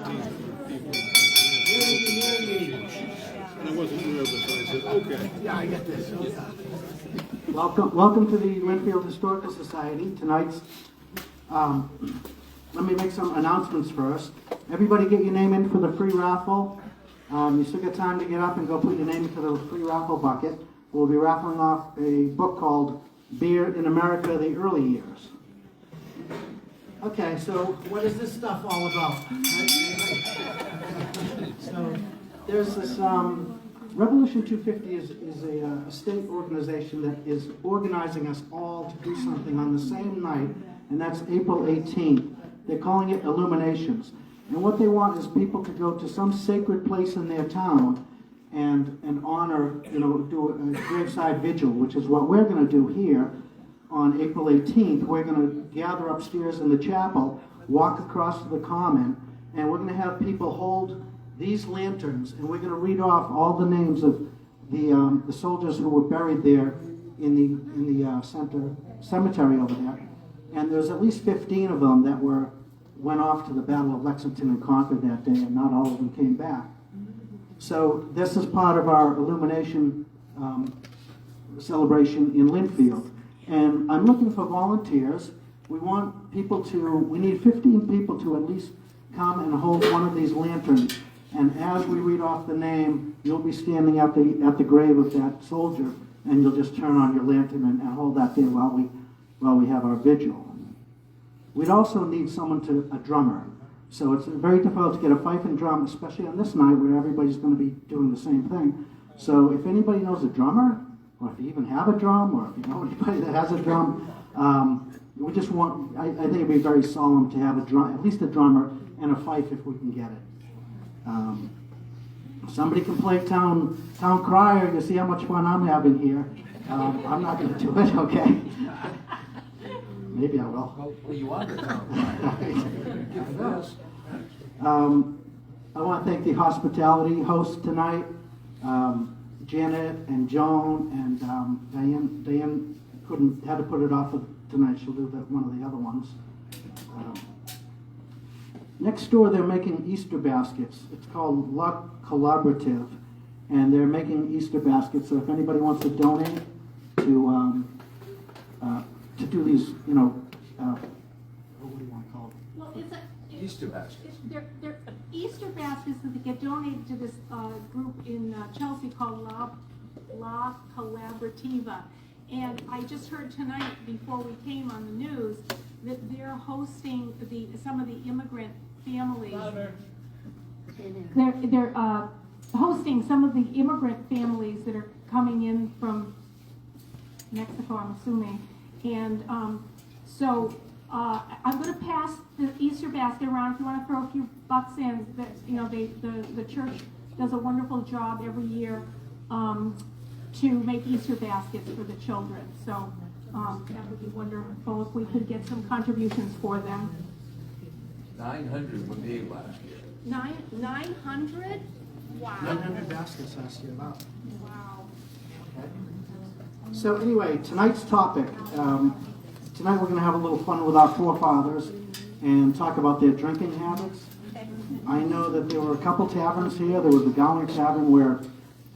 And I wasn't nervous, so I said, okay. Yeah, I get this. Welcome to the Lynnfield Historical Society. Tonight's, let me make some announcements first. Everybody get your name in for the free raffle. You still got time to get up and go put your name into the free raffle bucket. We'll be raffling off a book called Beer in America, the Early Years. Okay, so what is this stuff all about? So there's this, Revolution 250 is a state organization that is organizing us all to do something on the same night, and that's April 18th. They're calling it Illuminations. And what they want is people to go to some sacred place in their town and honor, do a graveside vigil, which is what we're going to do here on April 18th. We're going to gather upstairs in the chapel, walk across to the common, and we're going to have people hold these lanterns, and we're going to read off all the names of the soldiers who were buried there in the center cemetery over there. And there's at least 15 of them that went off to the Battle of Lexington and Concord that day, and not all of them came back. So this is part of our illumination celebration in Lynnfield. And I'm looking for volunteers. We need 15 people to at least come and hold one of these lanterns. And as we read off the name, you'll be standing at the grave of that soldier, and you'll just turn on your lantern and hold that there while we have our vigil. We'd also need a drummer. So it's very difficult to get a fife and drum, especially on this night where everybody's going to be doing the same thing. So if anybody knows a drummer, or if you even have a drum, or if you know anybody that has a drum, we just want, I think it'd be very solemn to have at least a drummer and a fife if we can get it. Somebody can play town crier. You see how much fun I'm having here. I'm not going to do it, okay? Maybe I will. Well, you are the town crier. I want to thank the hospitality hosts tonight, Janet and Joan and Diane. Diane had to put it off tonight. She'll do one of the other ones. Next door, they're making Easter baskets. It's called La Collaborative, and they're making Easter baskets. So if anybody wants to donate to do these, what do you want to call it? Well, it's Easter baskets. They're Easter baskets that get donated to this group in Chelsea called La Collaborativa. And I just heard tonight, before we came on the news, that they're hosting some of the immigrant families. They're hosting some of the immigrant families that are coming in from Mexico, I'm assuming. And so I'm going to pass the Easter basket around. If you want to throw a few bucks in, the church does a wonderful job every year to make Easter baskets for the children. So that would be wonderful if we could get some contributions for them. 900 were made last year. 900? Wow. 900 baskets last year. Wow. Wow. Okay. So anyway, tonight's topic. Tonight we're going to have a little fun with our forefathers and talk about their drinking habits. I know that there were a couple taverns here. There was the Gowner Tavern where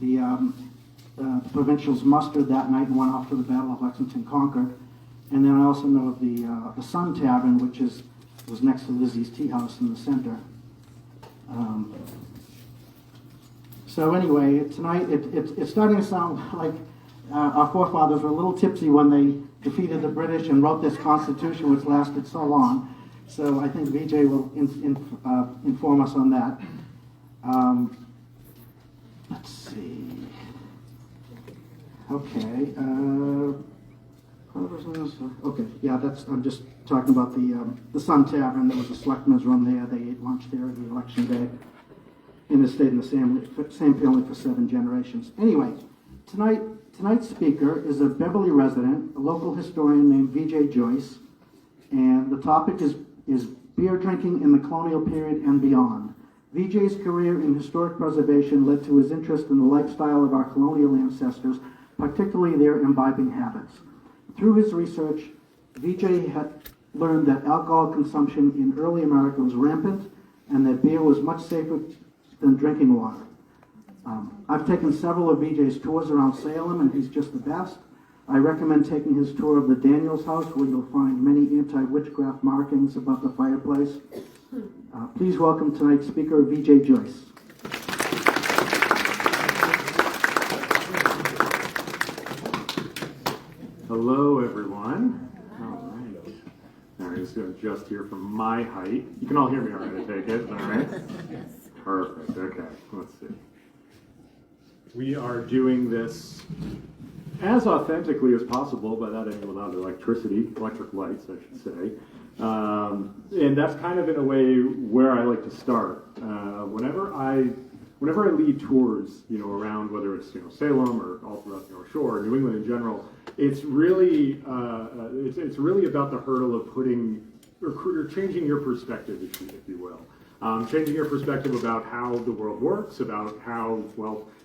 the provincials mustered that night and went off to the Battle of Lexington Concord. And then I also know of the Sun Tavern, which was next to Lizzie's Tea House in the center. So anyway, tonight it's starting to sound like our forefathers were a little tipsy when they defeated the British and wrote this Constitution, which lasted so long. So I think Vijay will inform us on that. Let's see. Okay. Okay. Yeah, I'm just talking about the Sun Tavern. There was a selectmen's room there. They ate lunch there the election day, and they stayed in the same family for 7 generations. Anyway, tonight's speaker is a Beverly resident, a local historian named Vijay Joyce, and the topic is beer drinking in the colonial period and beyond. Vijay's career in historic preservation led to his interest in the lifestyle of our colonial ancestors, particularly their imbibing habits. Through his research, Vijay had learned that alcohol consumption in early America was rampant, and that beer was much safer than drinking water. I've taken several of Vijay's tours around Salem, and he's just the best. I recommend taking his tour of the Daniels house, where you'll find many anti-witchcraft markings above the fireplace. Please welcome tonight's speaker, Vijay Joyce. Hello, everyone. All right. All right, just going to adjust here from my height. You can all hear me all right, I take it. All right? Perfect. Okay, let's see. We are doing this as authentically as possible, by that I mean without electric lights, I should say. And that's kind of in a way where I like to start. Whenever I lead tours, around whether it's Salem or all throughout the North Shore, New England in general, it's really about the hurdle of putting or changing your perspective, if you will. Changing your perspective about how the world works, about how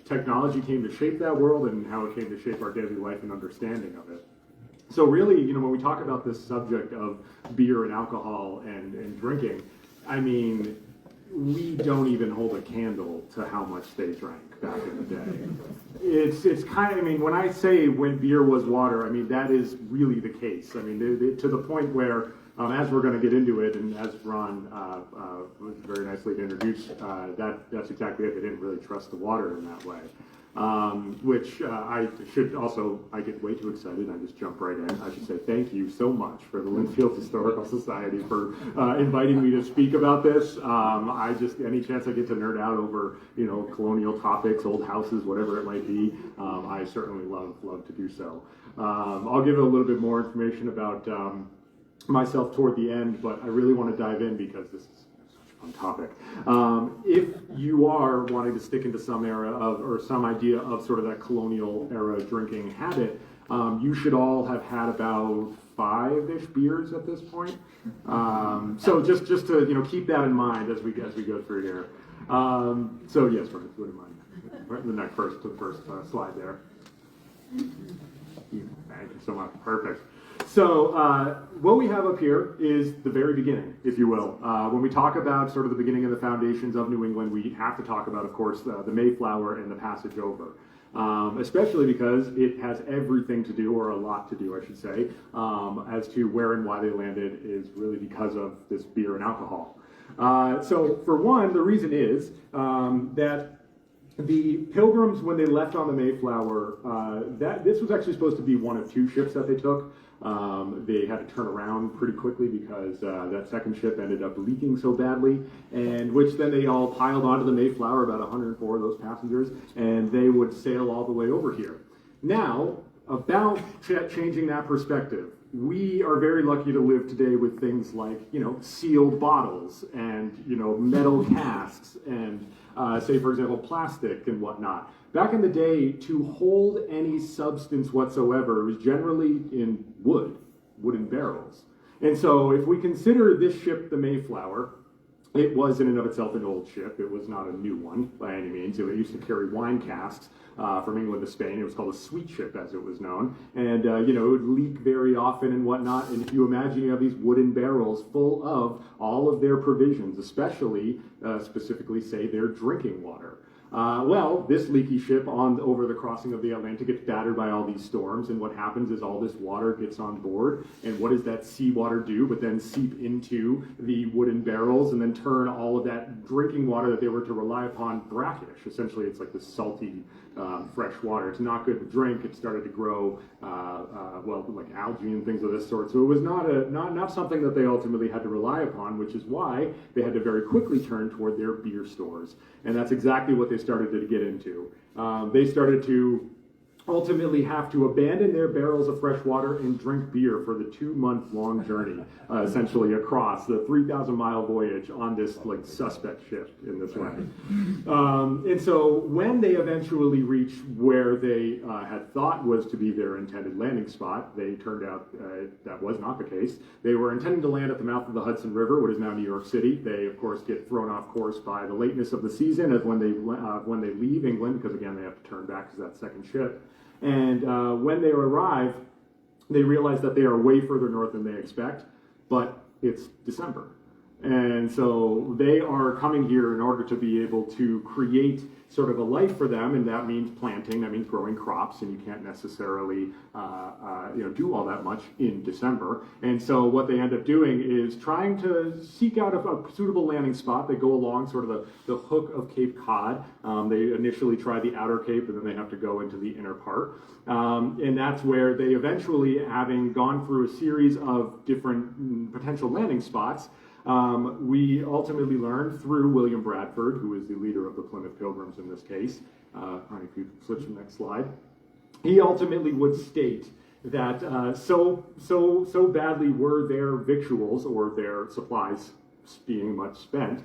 technology came to shape that world, and how it came to shape our daily life and understanding of it. So really, when we talk about this subject of beer and alcohol and drinking, I mean, we don't even hold a candle to how much they drank back in the day. It's kind of, I mean, when I say when beer was water, I mean, that is really the case. I mean, to the point where, as we're going to get into it, and as Ron was very nicely introduced, that's exactly it. They didn't really trust the water in that way. Which I get way too excited. I just jump right in. I should say thank you so much for the Lynnfield Historical Society for inviting me to speak about this. Any chance I get to nerd out over, colonial topics, old houses, whatever it might be, I certainly love to do so. I'll give a little bit more information about myself toward the end, but I really want to dive in because this is on topic. If you are wanting to stick into some era of, or some idea of sort of that colonial era drinking habit, you should all have had about 5-ish beers at this point. So just to keep that in mind as we go through here. So yes, Ron, if you wouldn't mind, right in the first slide there. Thank you so much. Perfect. So what we have up here is the very beginning, if you will. When we talk about sort of the beginning of the foundations of New England, we have to talk about, of course, the Mayflower and the passage over. Especially because it has everything to do, or a lot to do, I should say, as to where and why they landed is really because of this beer and alcohol. So for one, the reason is that the Pilgrims, when they left on the Mayflower, this was actually supposed to be one of 2 ships that they took. They had to turn around pretty quickly because that second ship ended up leaking so badly, and which then they all piled onto the Mayflower, about 104 of those passengers, and they would sail all the way over here. Now, about changing that perspective, we are very lucky to live today with things like, sealed bottles and, metal casks and, say, for example, plastic and whatnot. Back in the day, to hold any substance whatsoever, it was generally in wooden barrels. And so if we consider this ship the Mayflower, it was in and of itself an old ship. It was not a new one by any means. It used to carry wine casks from England to Spain. It was called a sweet ship, as it was known. And, it would leak very often and whatnot. And if you imagine you have these wooden barrels full of all of their provisions, especially, specifically, say, their drinking water. This leaky ship over the crossing of the Atlantic gets battered by all these storms, and what happens is all this water gets on board, and what does that seawater do but then seep into the wooden barrels and then turn all of that drinking water that they were to rely upon brackish. Essentially, it's like this salty, fresh water. It's not good to drink. It started to grow, like algae and things of this sort. So it was not something that they ultimately had to rely upon, which is why they had to very quickly turn toward their beer stores. And that's exactly what they started to get into. They started to ultimately have to abandon their barrels of fresh water and drink beer for the 2-month-long journey, essentially across the 3,000-mile voyage on this suspect ship in this way. And so when they eventually reached where they had thought was to be their intended landing spot, they turned out that was not the case. They were intending to land at the mouth of the Hudson River, what is now New York City. They, of course, get thrown off course by the lateness of the season as when they leave England, because again they have to turn back to that second ship. And when they arrive, they realize that they are way further north than they expect, but it's December. And so they are coming here in order to be able to create sort of a life for them, and that means planting, that means growing crops, and you can't necessarily do all that much in December. And so what they end up doing is trying to seek out a suitable landing spot. They go along sort of the hook of Cape Cod. They initially try the outer Cape, and then they have to go into the inner part. And that's where they eventually, having gone through a series of different potential landing spots, we ultimately learned through William Bradford, who is the leader of the Plymouth Pilgrims in this case. If you switch to the next slide, he ultimately would state that so badly were their victuals or their supplies being much spent,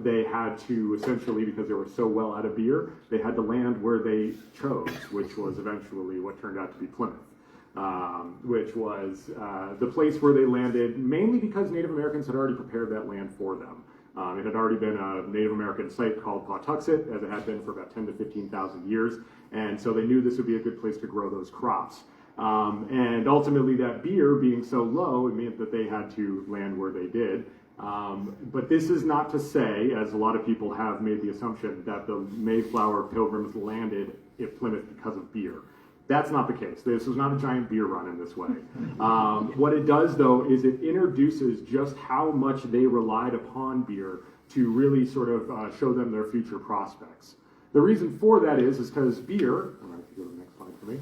they had to essentially, because they were so well out of beer, they had to land where they chose, which was eventually what turned out to be Plymouth. Which was the place where they landed, mainly because Native Americans had already prepared that land for them. It had already been a Native American site called Pawtuxet, as it had been for about 10 to 15,000 years, and so they knew this would be a good place to grow those crops. And ultimately, that beer being so low, it meant that they had to land where they did. But this is not to say, as a lot of people have made the assumption, that the Mayflower Pilgrims landed at Plymouth because of beer. That's not the case. This was not a giant beer run in this way. What it does, though, is it introduces just how much they relied upon beer to really sort of show them their future prospects. The reason for that is because beer, I'm going to go to the next slide for me,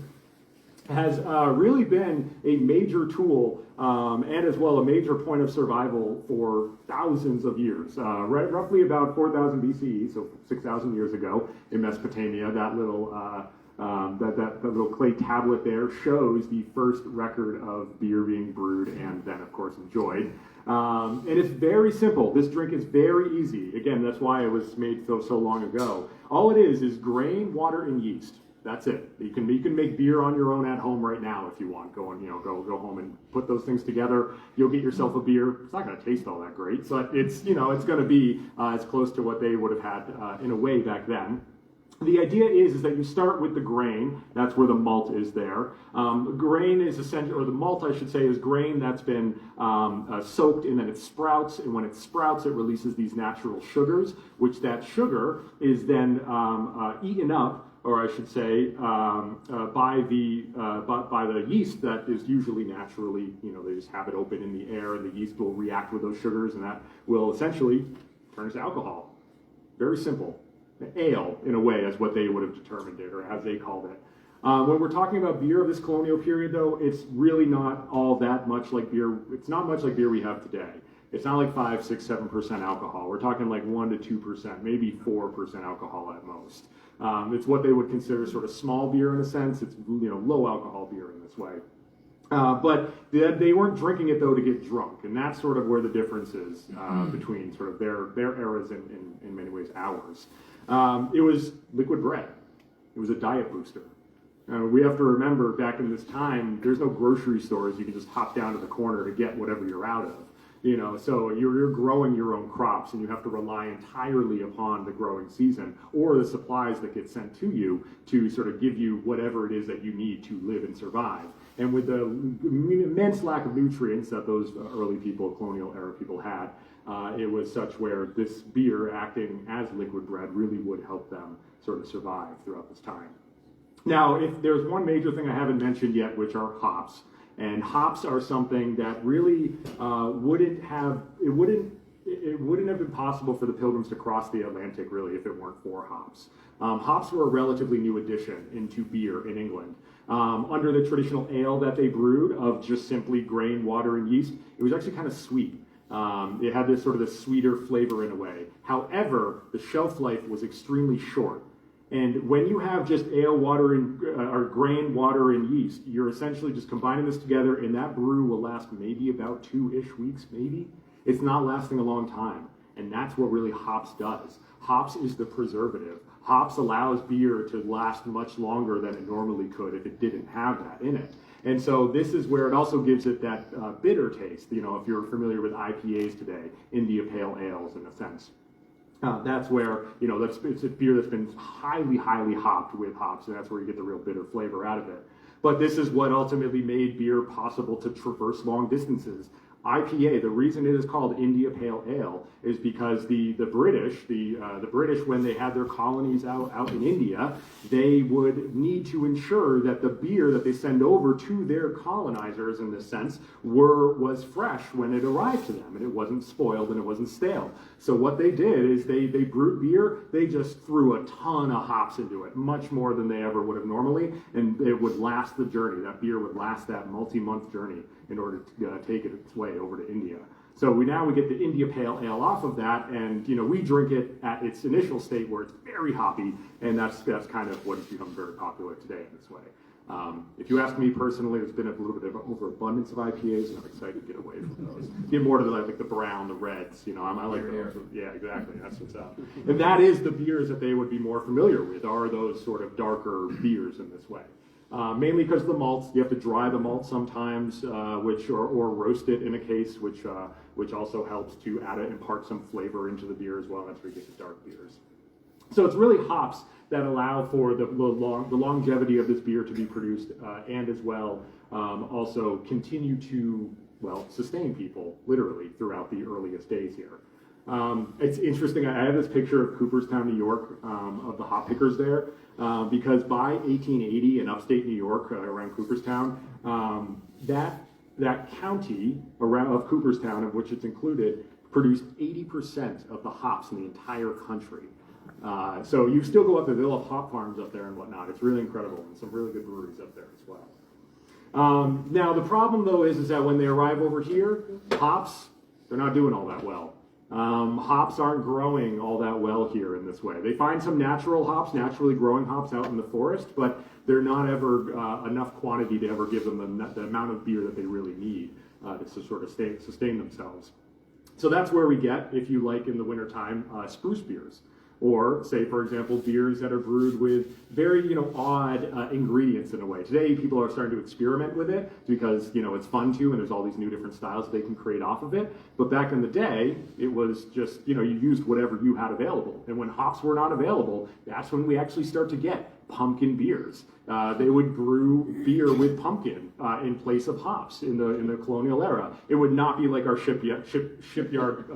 has really been a major tool and as well a major point of survival for thousands of years. Roughly about 4,000 BCE, so 6,000 years ago in Mesopotamia, that little that little clay tablet there shows the first record of beer being brewed and then, of course, enjoyed. And it's very simple. This drink is very easy. Again, that's why it was made so long ago. All it is grain, water, and yeast. That's it. You can make beer on your own at home right now if you want. Go home and put those things together. You'll get yourself a beer. It's not going to taste all that great, so it's going to be as close to what they would have had in a way back then. The idea is that you start with the grain. That's where the malt is there. Grain is essential, or the malt, I should say, is grain that's been soaked, and then it sprouts. And when it sprouts, it releases these natural sugars, which that sugar is then eaten up, or I should say, by the yeast that is usually naturally, they just have it open in the air, and the yeast will react with those sugars, and that will essentially turn to alcohol. Very simple. Ale, in a way, is what they would have determined it, or as they called it. When we're talking about beer of this colonial period, though, it's really not all that much like beer. It's not much like beer we have today. It's not like 5, 6, 7% alcohol. We're talking like 1 to 2%, maybe 4% alcohol at most. It's what they would consider sort of small beer in a sense. It's low alcohol beer in this way. But they weren't drinking it, though, to get drunk, and that's sort of where the difference is between sort of their eras and in many ways ours. It was liquid bread. It was a diet booster. We have to remember, back in this time, there's no grocery stores. You can just hop down to the corner to get whatever you're out of. So you're growing your own crops, and you have to rely entirely upon the growing season or the supplies that get sent to you to sort of give you whatever it is that you need to live and survive. And with the immense lack of nutrients that those early people, colonial era people had, it was such where this beer acting as liquid bread really would help them sort of survive throughout this time. Now, if there's one major thing I haven't mentioned yet, which are hops. And hops are something that really wouldn't have been possible for the Pilgrims to cross the Atlantic, really, if it weren't for hops. Hops were a relatively new addition into beer in England. Under the traditional ale that they brewed of just simply grain, water, and yeast, it was actually kind of sweet. It had this sort of this sweeter flavor in a way. However, the shelf life was extremely short. And when you have just ale, water, or grain, water, and yeast, you're essentially just combining this together, and that brew will last maybe about 2-ish weeks, maybe. It's not lasting a long time, and that's what really hops does. Hops is the preservative. Hops allows beer to last much longer than it normally could if it didn't have that in it. And so this is where it also gives it that bitter taste. If you're familiar with IPAs today, India Pale Ales in a sense. That's where, it's a beer that's been highly, highly hopped with hops, and that's where you get the real bitter flavor out of it. But this is what ultimately made beer possible to traverse long distances. IPA, the reason it is called India Pale Ale is because the British, the British, when they had their colonies out in India, they would need to ensure that the beer that they send over to their colonizers, in this sense, was fresh when it arrived to them, and it wasn't spoiled and it wasn't stale. So what they did is they brewed beer, they just threw a ton of hops into it, much more than they ever would have normally, and it would last the journey. That beer would last that multi-month journey in order to take it its way over to India. So now we get the India Pale Ale off of that, and we drink it at its initial state where it's very hoppy, and that's kind of what has become very popular today in this way. If you ask me personally, there's been a little bit of an overabundance of IPAs, and I'm excited to get away from those. Get more to like the brown, the reds. I like those. Yeah, exactly. That's what's up. And that is the beers that they would be more familiar with, are those sort of darker beers in this way. Mainly because of the malts. You have to dry the malt sometimes, or roast it in a case, which also helps to impart some flavor into the beer as well. That's where you get the dark beers. So it's really hops that allow for the longevity of this beer to be produced, and as well also continue to sustain people literally throughout the earliest days here. It's interesting. I have this picture of Cooperstown, New York, of the hop pickers there, because by 1880 in upstate New York, around Cooperstown, that county of Cooperstown, of which it's included, produced 80% of the hops in the entire country. So you still go up there, they'll have hop farms up there and whatnot. It's really incredible, and some really good breweries up there as well. Now the problem though is that when they arrive over here, hops, they're not doing all that well. Hops aren't growing all that well here in this way. They find some natural hops, naturally growing hops out in the forest, but they're not ever enough quantity to ever give them the amount of beer that they really need to sort of sustain themselves. So that's where we get, if you like, in the wintertime, spruce beers. Or, say, for example, beers that are brewed with very, odd ingredients in a way. Today, people are starting to experiment with it because, it's fun to, and there's all these new different styles they can create off of it. But back in the day, it was just, you used whatever you had available. And when hops were not available, that's when we actually start to get pumpkin beers. They would brew beer with pumpkin in place of hops in the colonial era. It would not be like our shipyard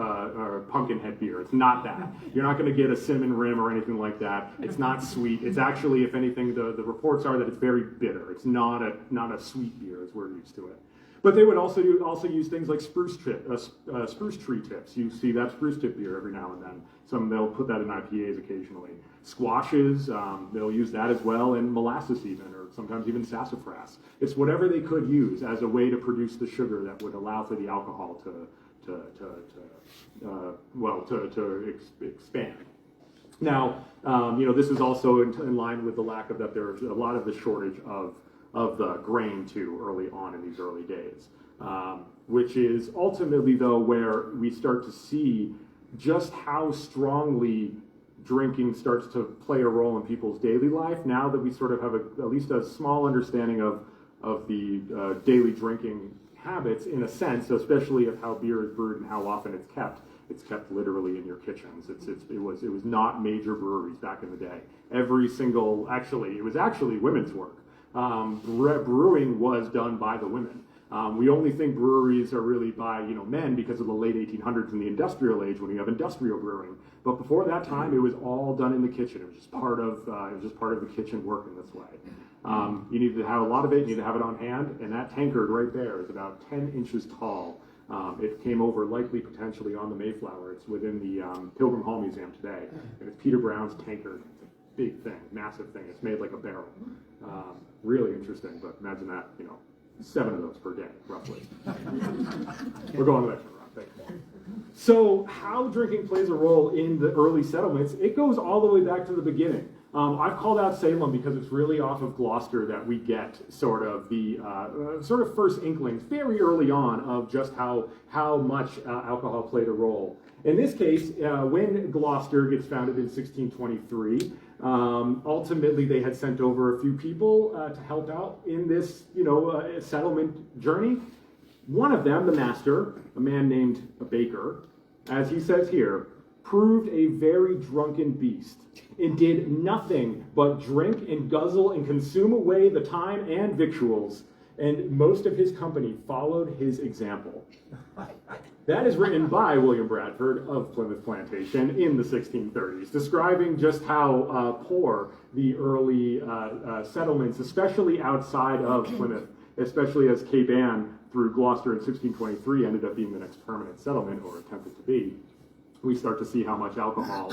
pumpkin head beer. It's not that. You're not going to get a cinnamon rim or anything like that. It's not sweet. It's actually, if anything, the reports are that it's very bitter. It's not a sweet beer as we're used to it. But they would also use things like spruce tree tips. You see that spruce tip beer every now and then. They'll put that in IPAs occasionally. Squashes, they'll use that as well, and molasses even, or sometimes even sassafras. It's whatever they could use as a way to produce the sugar that would allow for the alcohol to expand. Now, this is also in line with the lack of that there's a lot of the shortage of the grain too early on in these early days, which is ultimately though where we start to see just how strongly drinking starts to play a role in people's daily life now that we sort of have at least a small understanding of the daily drinking habits in a sense, especially of how beer is brewed and how often it's kept. It's kept literally in your kitchens. It was not major breweries back in the day. It was actually women's work. Brewing was done by the women. We only think breweries are really by men because of the late 1800s and the industrial age when you have industrial brewing. But before that time, it was all done in the kitchen. It was just part of the kitchen work in this way. You need to have a lot of it. You need to have it on hand, and that tankard right there is about 10 inches tall. It came over likely potentially on the Mayflower. It's within the Pilgrim Hall Museum today, and it's Peter Brown's tankard. It's a big thing, massive thing. It's made like a barrel. Really interesting, but imagine that, 7 of those per day, roughly. We're going the next one, Ron. Thank you. So how drinking plays a role in the early settlements, it goes all the way back to the beginning. I've called out Salem because it's really off of Gloucester that we get sort of the first inklings very early on of just how much alcohol played a role. In this case, when Gloucester gets founded in 1623, ultimately they had sent over a few people to help out in this, settlement journey. One of them, the master, a man named Baker, as he says here, proved a very drunken beast, and did nothing but drink and guzzle and consume away the time and victuals, And most of his company followed his example. That is written by William Bradford of Plymouth Plantation in the 1630s, describing just how poor the early settlements, especially outside of Plymouth, especially as Cape Ann through Gloucester in 1623 ended up being the next permanent settlement, or attempted to be. We start to see how much alcohol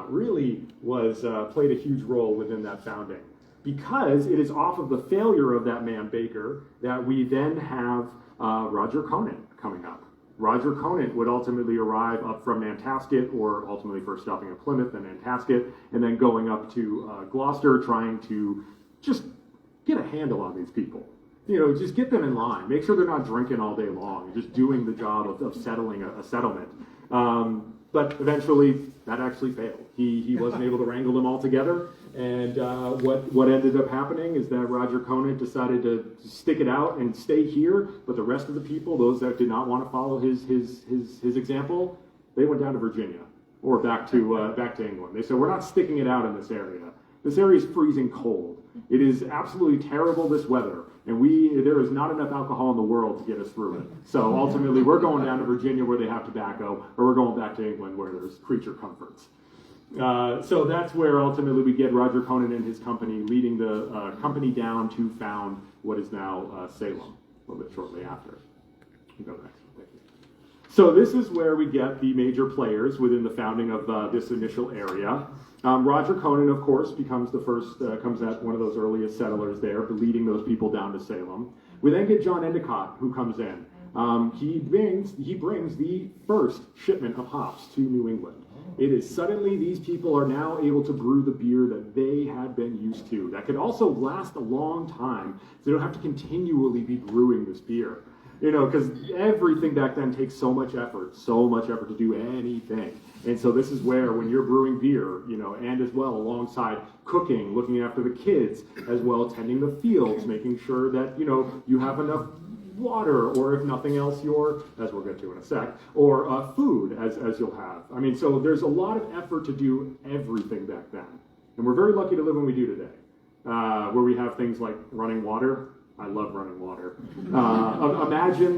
really was played a huge role within that founding. Because it is off of the failure of that man Baker that we then have Roger Conant coming up. Roger Conant would ultimately arrive up from Nantasket, or ultimately first stopping at Plymouth and Nantasket, and then going up to Gloucester, trying to just get a handle on these people. You know, just get them in line. Make sure they're not drinking all day long, just doing the job of settling a settlement. But eventually, that actually failed. He wasn't able to wrangle them all together, and what ended up happening is that Roger Conant decided to stick it out and stay here, but the rest of the people, those that did not want to follow his example, they went down to Virginia, or back to England. They said, we're not sticking it out in this area. This area is freezing cold. It is absolutely terrible, this weather, and there is not enough alcohol in the world to get us through it. So ultimately, we're going down to Virginia where they have tobacco, or we're going back to England where there's creature comforts. So that's where ultimately we get Roger Conant and his company leading the company down to found what is now Salem, a little bit shortly after. You can go next. Thank you. So this is where we get the major players within the founding of this initial area. Roger Conant, of course, becomes the first, comes at one of those earliest settlers there, leading those people down to Salem. We then get John Endicott, who comes in. He brings the first shipment of hops to New England. It is suddenly these people are now able to brew the beer that they had been used to, that could also last a long time, so they don't have to continually be brewing this beer. You know, because everything back then takes so much effort to do anything. And so this is where, when you're brewing beer, you know, and as well alongside cooking, looking after the kids, as well tending the fields, making sure that, you know, you have enough water, or if nothing else, your, as we'll get to in a sec, or food, as you'll have. I mean, so there's a lot of effort to do everything back then. And we're very lucky to live when we do today, where we have things like running water. I love running water. Imagine,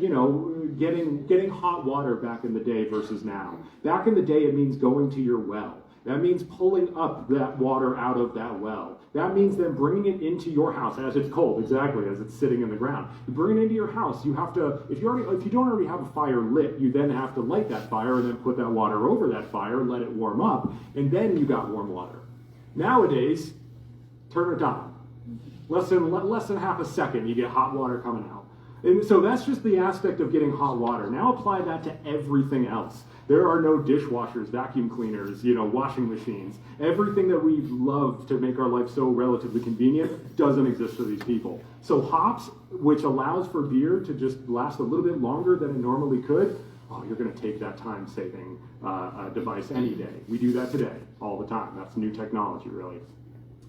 you know, getting hot water back in the day versus now. Back in the day, it means going to your well. That means pulling up that water out of that well. That means then bringing it into your house as it's cold, exactly, as it's sitting in the ground. You bring it into your house. You have to, if you don't already have a fire lit, you then have to light that fire and then put that water over that fire, let it warm up, and then you got warm water. Nowadays, turn it on. Less than half a second, you get hot water coming out. And so that's just the aspect of getting hot water. Now apply that to everything else. There are no dishwashers, vacuum cleaners, you know, washing machines. Everything that we love to make our life so relatively convenient doesn't exist for these people. So hops, which allows for beer to just last a little bit longer than it normally could, oh, you're going to take that time-saving device any day. We do that today, all the time. That's new technology, really.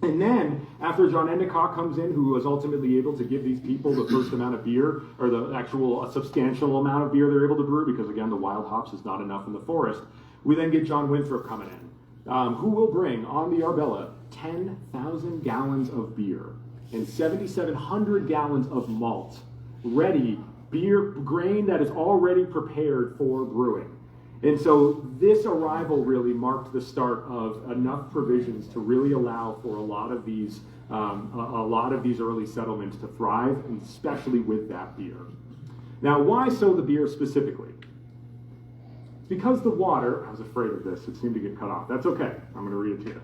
And then, after John Endicott comes in, who was ultimately able to give these people the first amount of beer, or the actual substantial amount of beer they're able to brew, because again, the wild hops is not enough in the forest, we then get John Winthrop coming in, who will bring on the Arbella 10,000 gallons of beer and 7,700 gallons of malt, ready, beer, grain that is already prepared for brewing. And so this arrival really marked the start of enough provisions to really allow for a lot of these early settlements to thrive, and especially with that beer. Now, why so the beer specifically? Because the water, I was afraid of this, it seemed to get cut off. That's okay, I'm going to read it to you.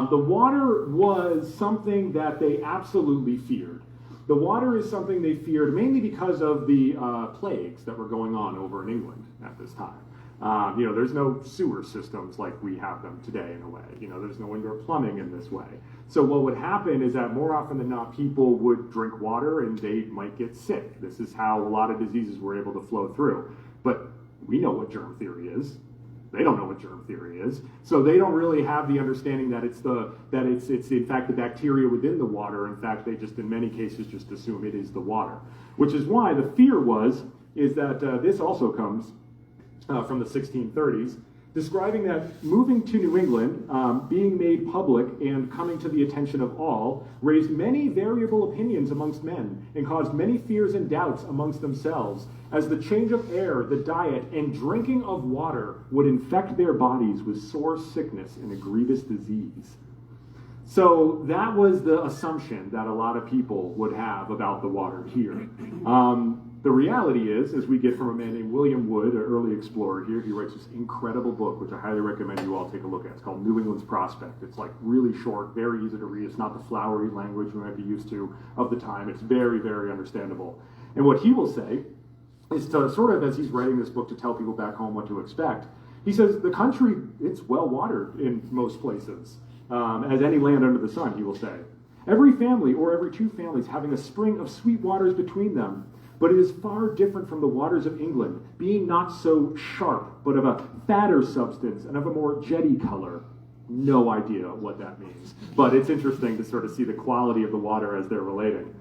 The water was something that they absolutely feared. The water is something they feared mainly because of the plagues that were going on over in England at this time. You know, there's no sewer systems like we have them today in a way. You know, there's no indoor plumbing in this way. So what would happen is that more often than not, people would drink water and they might get sick. This is how a lot of diseases were able to flow through. But we know what germ theory is. They don't know what germ theory is. So they don't really have the understanding that it's in fact the bacteria within the water. In fact, they just in many cases just assume it is the water. Which is why the fear is that this also comes from the 1630s, describing that moving to New England, being made public and coming to the attention of all, raised many variable opinions amongst men and caused many fears and doubts amongst themselves, as the change of air, the diet, and drinking of water would infect their bodies with sore sickness and a grievous disease. So that was the assumption that a lot of people would have about the water here. The reality is, as we get from a man named William Wood, an early explorer here, he writes this incredible book, which I highly recommend you all take a look at. It's called New England's Prospect. It's like really short, very easy to read. It's not the flowery language we might be used to of the time. It's very, very understandable. And what he will say is to sort of, as he's writing this book to tell people back home what to expect, he says the country, it's well watered in most places, as any land under the sun, he will say. Every family or every two families having a spring of sweet waters between them, but it is far different from the waters of England, being not so sharp, but of a fatter substance and of a more jetty color. No idea what that means, but it's interesting to sort of see the quality of the water as they're relating.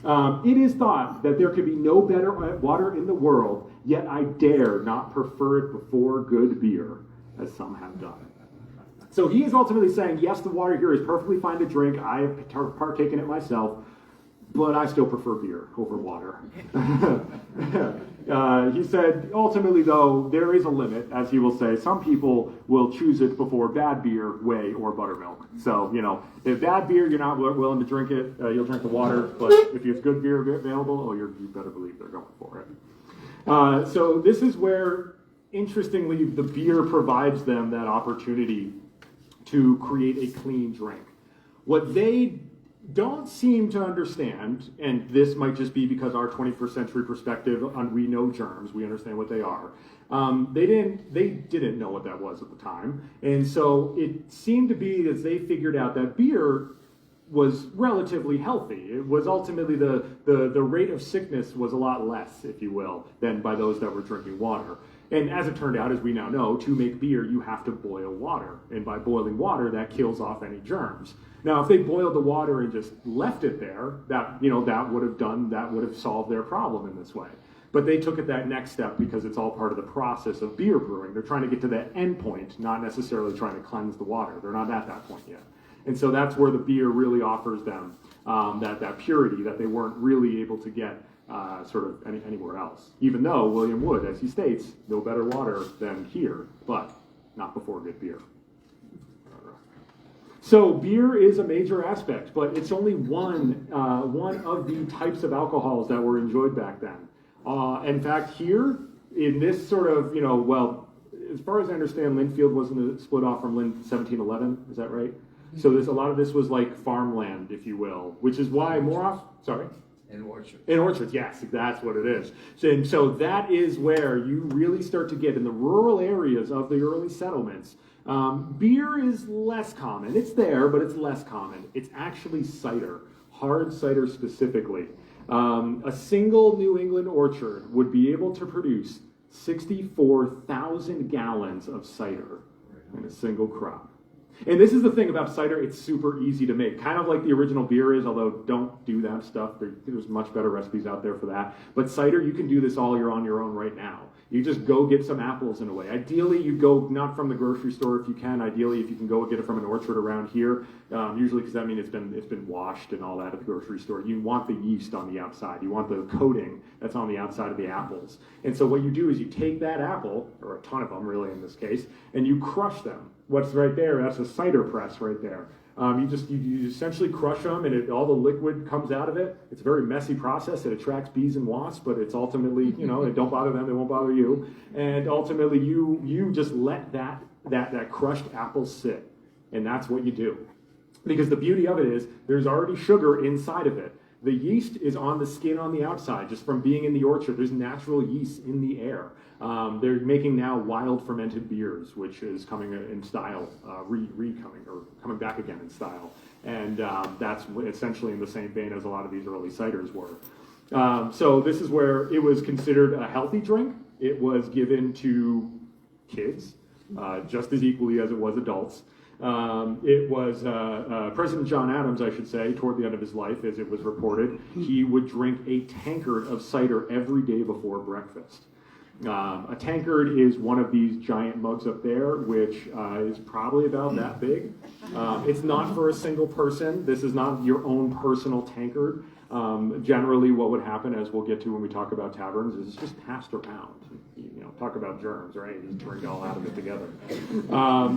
It is thought that there could be no better water in the world, yet I dare not prefer it before good beer, as some have done. So he is ultimately saying, yes, the water here is perfectly fine to drink. I have partaken it myself, but I still prefer beer over water. He said, ultimately, though, there is a limit, as he will say. Some people will choose it before bad beer, whey, or buttermilk. So, if bad beer, you're not willing to drink it, you'll drink the water. But if you have good beer available, you better believe they're going for it. So this is where, interestingly, the beer provides them that opportunity to create a clean drink. What they don't seem to understand, and this might just be because our 21st century perspective on we know germs, we understand what they are. They didn't know what that was at the time, and so it seemed to be as they figured out that beer was relatively healthy. It was ultimately the rate of sickness was a lot less, if you will, than by those that were drinking water. And as it turned out, as we now know, to make beer, you have to boil water. And by boiling water, that kills off any germs. Now, if they boiled the water and just left it there, that would have solved their problem in this way. But they took it that next step because it's all part of the process of beer brewing. They're trying to get to that end point, not necessarily trying to cleanse the water. They're not at that point yet. And so that's where the beer really offers them that purity that they weren't really able to get anywhere else. Even though William Wood, as he states, no better water than here, but not before good beer. So beer is a major aspect, but it's only one of the types of alcohols that were enjoyed back then. In fact, here in this sort of, as far as I understand, Lynnfield wasn't split off from Lynn 1711. Is that right? So a lot of this was like farmland, if you will, which is why more often. Sorry. In orchards. In orchards, yes, that's what it is. So that is where you really start to get in the rural areas of the early settlements. Beer is less common. It's there, but it's less common. It's actually cider, hard cider specifically. A single New England orchard would be able to produce 64,000 gallons of cider in a single crop. And this is the thing about cider, it's super easy to make. Kind of like the original beer is, although don't do that stuff. There's much better recipes out there for that. But cider, you can do this all on your own right now. You just go get some apples in a way. Ideally, you go not from the grocery store if you can. Ideally, if you can go get it from an orchard around here, usually because it's been washed and all that at the grocery store. You want the yeast on the outside. You want the coating that's on the outside of the apples. And so what you do is you take that apple, or a ton of them really in this case, and you crush them. What's right there? That's a cider press right there. You essentially crush them, and all the liquid comes out of it. It's a very messy process. It attracts bees and wasps, but it's ultimately, it don't bother them, they won't bother you. And ultimately, you just let that crushed apple sit, and that's what you do. Because the beauty of it is there's already sugar inside of it. The yeast is on the skin on the outside, just from being in the orchard. There's natural yeast in the air. They're making now wild fermented beers, which is coming in style, coming back again in style. And that's essentially in the same vein as a lot of these early ciders were. So this is where it was considered a healthy drink. It was given to kids, just as equally as it was adults. It was President John Adams, I should say, toward the end of his life, as it was reported, he would drink a tankard of cider every day before breakfast. A tankard is one of these giant mugs up there, which is probably about that big. It's not for a single person. This is not your own personal tankard. Generally, what would happen, as we'll get to when we talk about taverns, is it's just passed around. You know, talk about germs, right? Just drink all out of it together.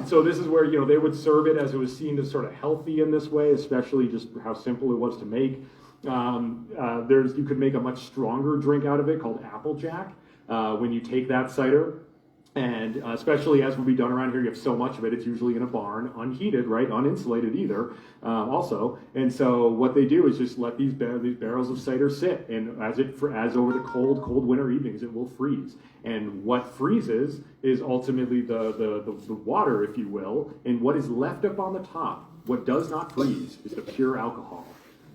So this is where, you know, they would serve it as it was seen as sort of healthy in this way, especially just how simple it was to make. You could make a much stronger drink out of it called Applejack. When you take that cider, and especially as will be done around here, you have so much of it, it's usually in a barn, unheated, right, uninsulated either, also. And so what they do is just let these barrels of cider sit, and as over the cold winter evenings, it will freeze. And what freezes is ultimately the water, if you will, and what is left up on the top, what does not freeze, is the pure alcohol.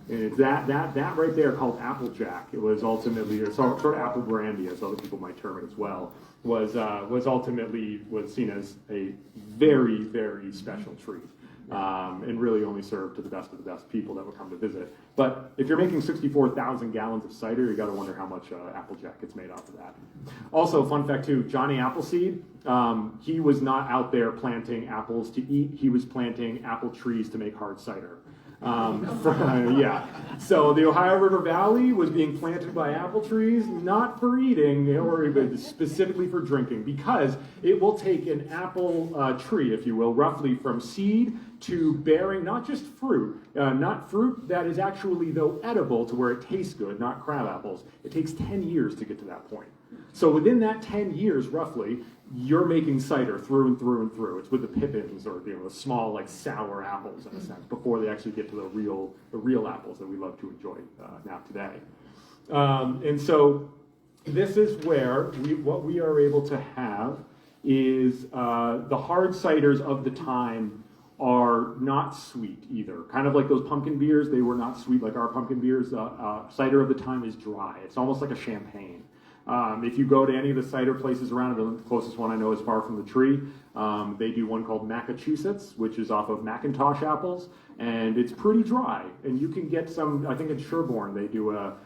And it's that right there called Applejack. It was ultimately, or sort of apple brandy, as other people might term it as well, was ultimately seen as a very, very special treat, and really only served to the best of the best people that would come to visit. But if you're making 64,000 gallons of cider, you got to wonder how much Applejack gets made off of that. Also, fun fact too, Johnny Appleseed, he was not out there planting apples to eat. He was planting apple trees to make hard cider. Yeah. So the Ohio River Valley was being planted by apple trees, not for eating, or even specifically for drinking, because it will take an apple tree, if you will, roughly from seed to bearing not just fruit, not fruit that is actually, though, edible to where it tastes good, not crab apples. It takes 10 years to get to that point. So within that 10 years, roughly, you're making cider through and through and through. It's with the pippins, or the small, like, sour apples in a sense, before they actually get to the real apples that we love to enjoy now today. And so this is where what we are able to have is the hard ciders of the time are not sweet either. Kind of like those pumpkin beers, they were not sweet like our pumpkin beers. Cider of the time is dry. It's almost like a champagne. If you go to any of the cider places around, the closest one I know is Far From the Tree. They do one called Massachusetts, which is off of Macintosh apples, and it's pretty dry. And you can get some, I think in Sherborne, they do a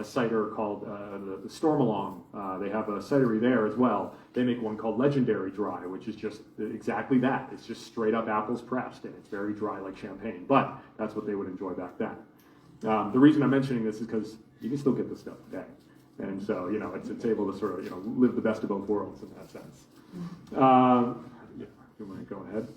cider called the Stormalong. They have a cidery there as well. They make one called Legendary Dry, which is just exactly that. It's just straight up apples pressed, and it's very dry like champagne. But that's what they would enjoy back then. The reason I'm mentioning this is because you can still get this stuff today. And so, you know, it's able to sort of, you know, live the best of both worlds in that sense. Yeah, you want to go ahead?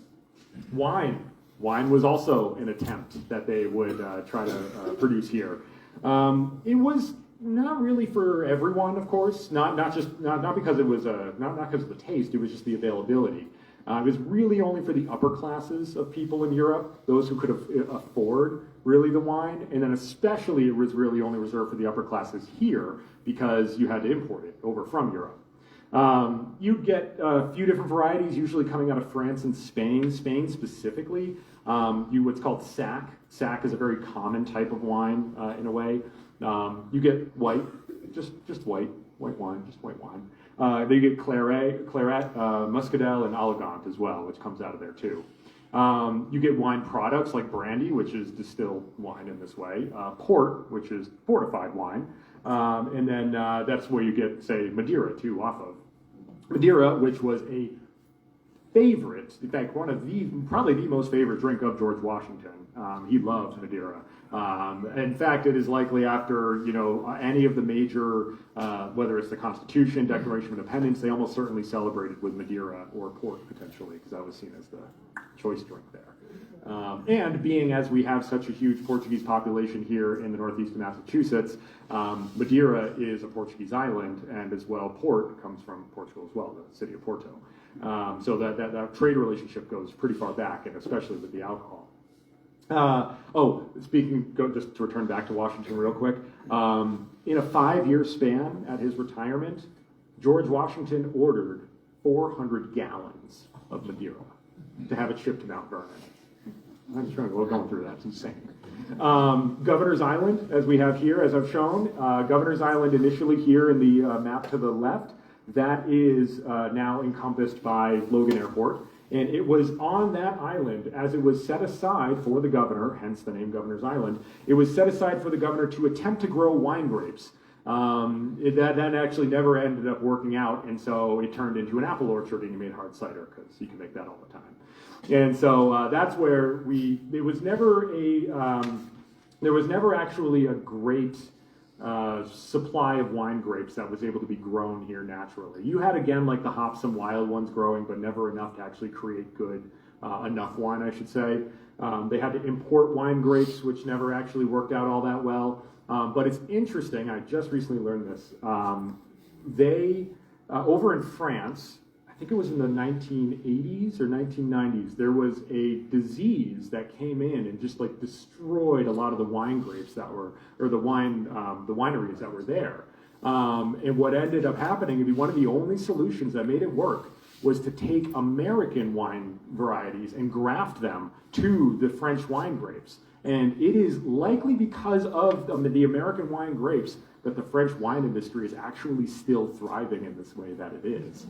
Wine. Wine was also an attempt that they would try to produce here. It was not really for everyone, of course. Not because it was not because of the taste. It was just the availability. It was really only for the upper classes of people in Europe, those who could afford really the wine, and then especially it was really only reserved for the upper classes here because you had to import it over from Europe. You'd get a few different varieties, usually coming out of France and Spain. Spain specifically, what's called sack. Sack is a very common type of wine in a way. You get white, just white wine, just white wine. They get claret, muscadel, and elegant as well, which comes out of there too. You get wine products like brandy, which is distilled wine in this way, port, which is fortified wine, and then that's where you get, say, Madeira too, off of. Madeira, which was a favorite, in fact, probably the most favorite drink of George Washington. He loved Madeira. In fact, it is likely after, you know, any of the major, whether it's the Constitution, Declaration of Independence, they almost certainly celebrated with Madeira or port potentially, because that was seen as the choice drink there. And being as we have such a huge Portuguese population here in the northeast of Massachusetts, Madeira is a Portuguese island, and as well, port comes from Portugal as well, the city of Porto. So that trade relationship goes pretty far back, and especially with the alcohol. Just to return back to Washington real quick, in a 5-year span at his retirement, George Washington ordered 400 gallons of Madeira to have it shipped to Mount Vernon. I'm just going through that, it's insane. Governor's Island, as we have here, as I've shown, Governor's Island initially here in the map to the left, that is now encompassed by Logan Airport. And it was on that island, as it was set aside for the governor, hence the name Governor's Island, it was set aside for the governor to attempt to grow wine grapes. That actually never ended up working out, and so it turned into an apple orchard, and you made hard cider because you can make that all the time. And so that's where there was never actually a great supply of wine grapes that was able to be grown here naturally. You had, again, like the hops, some wild ones growing, but never enough to actually create good, enough wine, I should say. They had to import wine grapes, which never actually worked out all that well. But it's interesting, I just recently learned this. Over in France, I think it was in the 1980s or 1990s, there was a disease that came in and just like destroyed a lot of the wine grapes that were, or the wineries that were there. And what ended up happening, one of the only solutions that made it work was to take American wine varieties and graft them to the French wine grapes. And it is likely because of the American wine grapes that the French wine industry is actually still thriving in this way that it is.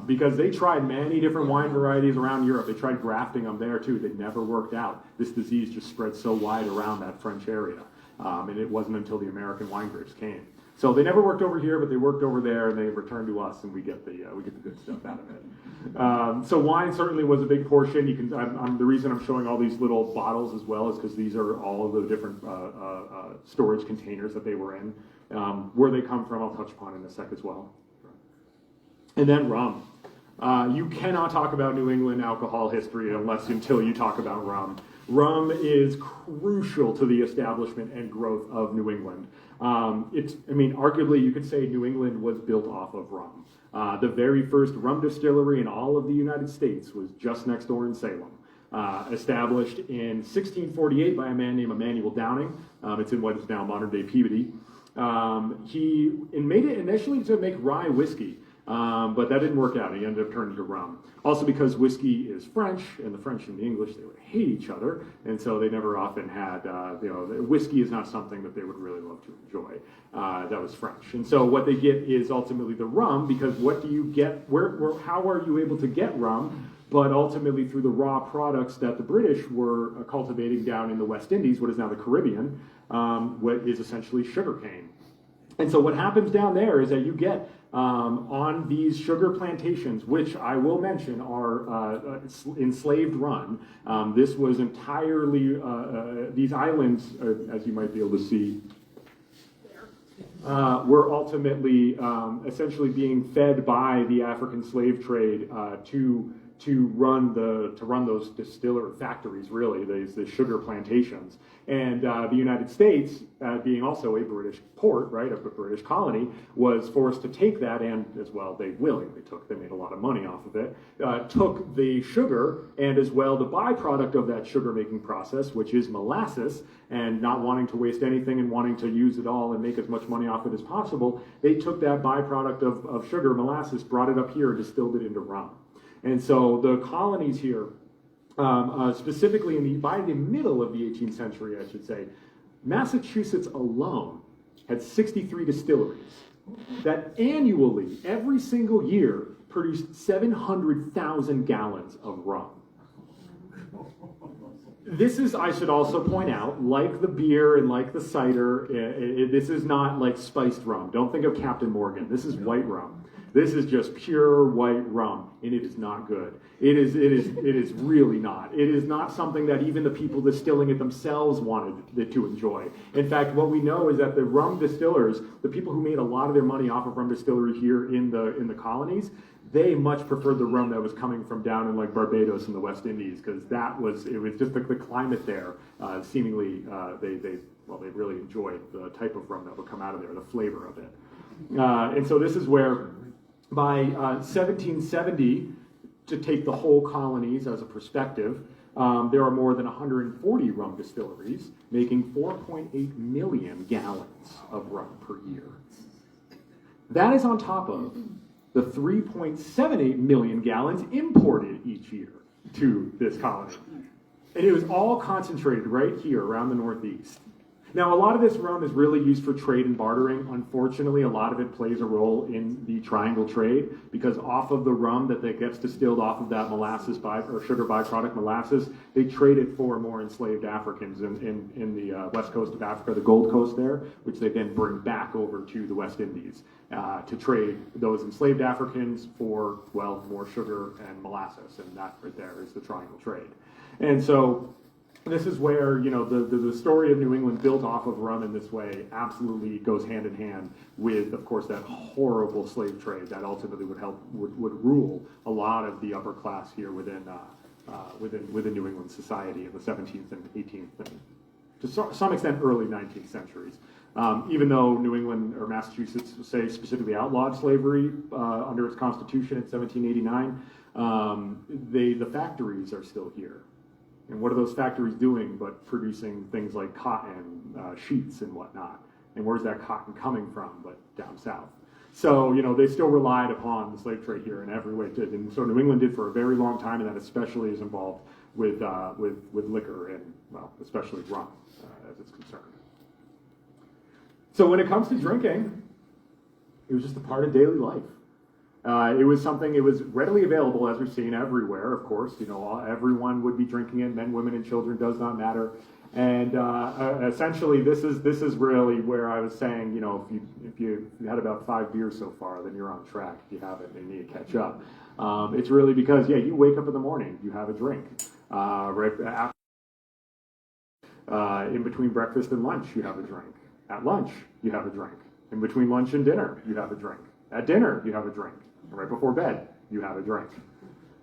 Because they tried many different wine varieties around Europe. They tried grafting them there too. They never worked out. This disease just spread so wide around that French area. And it wasn't until the American wine grapes came. So they never worked over here, but they worked over there, and they returned to us, and we get the good stuff out of it. So wine certainly was a big portion. The reason I'm showing all these little bottles as well is because these are all of the different storage containers that they were in. Where they come from, I'll touch upon in a sec as well. And then rum. You cannot talk about New England alcohol history until you talk about rum. Rum is crucial to the establishment and growth of New England. Arguably, you could say New England was built off of rum. The very first rum distillery in all of the United States was just next door in Salem. Established in 1648 by a man named Emmanuel Downing. It's in what is now modern-day Peabody. He made it initially to make rye whiskey. But that didn't work out. He ended up turning to rum. Also because whiskey is French, and the French and the English, they would hate each other, and so they never often had, whiskey is not something that they would really love to enjoy. That was French. And so what they get is ultimately the rum, because what do you get, how are you able to get rum? But ultimately through the raw products that the British were cultivating down in the West Indies, what is now the Caribbean, what is essentially sugarcane. And so what happens down there is that you get on these sugar plantations, which I will mention are enslaved run. This was entirely, these islands, as you might be able to see, were ultimately essentially being fed by the African slave trade to run those distiller factories, really, the sugar plantations. And the United States, being also a British port, right, a British colony, was forced to take that, and as well, they willingly took, they made a lot of money off of it, took the sugar, and as well the byproduct of that sugar-making process, which is molasses, and not wanting to waste anything and wanting to use it all and make as much money off it as possible, they took that byproduct of sugar, molasses, brought it up here, and distilled it into rum. And so the colonies here, specifically by the middle of the 18th century, I should say, Massachusetts alone had 63 distilleries that annually, every single year, produced 700,000 gallons of rum. This is, I should also point out, like the beer and like the cider, this is not like spiced rum. Don't think of Captain Morgan. This is white rum. This is just pure white rum, and it is not good. It is really not. It is not something that even the people distilling it themselves wanted to enjoy. In fact, what we know is that the rum distillers, the people who made a lot of their money off of rum distillery here in the colonies, they much preferred the rum that was coming from down in like Barbados and the West Indies, because it was just the climate there. Seemingly, they really enjoyed the type of rum that would come out of there, the flavor of it. And so this is where, by 1770, to take the whole colonies as a perspective, there are more than 140 rum distilleries making 4.8 million gallons of rum per year. That is on top of the 3.78 million gallons imported each year to this colony. And it was all concentrated right here around the Northeast. Now, a lot of this rum is really used for trade and bartering. Unfortunately, a lot of it plays a role in the triangle trade, because off of the rum that gets distilled off of that molasses or sugar byproduct molasses, they trade it for more enslaved Africans in the west coast of Africa, the Gold Coast there, which they then bring back over to the West Indies to trade those enslaved Africans for, well, more sugar and molasses, and that right there is the triangle trade. And so this is where, you know, the story of New England built off of rum in this way absolutely goes hand in hand with, of course, that horrible slave trade that ultimately would rule a lot of the upper class here within New England society in the 17th and 18th and to some extent early 19th centuries. Even though New England or Massachusetts, say, specifically outlawed slavery under its constitution in 1789, the factories are still here. And what are those factories doing but producing things like cotton, sheets and whatnot? And where's that cotton coming from but down south? So, you know, they still relied upon the slave trade here in every way. And so New England did for a very long time, and that especially is involved with liquor and, well, especially rum as it's concerned. So when it comes to drinking, it was just a part of daily life. It was something, it was readily available, as we've seen, everywhere, of course. You know, everyone would be drinking it, men, women, and children, does not matter. And essentially, this is really where I was saying, you know, if you had about 5 beers so far, then you're on track. If you haven't, then you need to catch up. It's really because, yeah, you wake up in the morning, you have a drink. Right after, in between breakfast and lunch, you have a drink. At lunch, you have a drink. In between lunch and dinner, you have a drink. At dinner, you have a drink. And right before bed, you have a drink.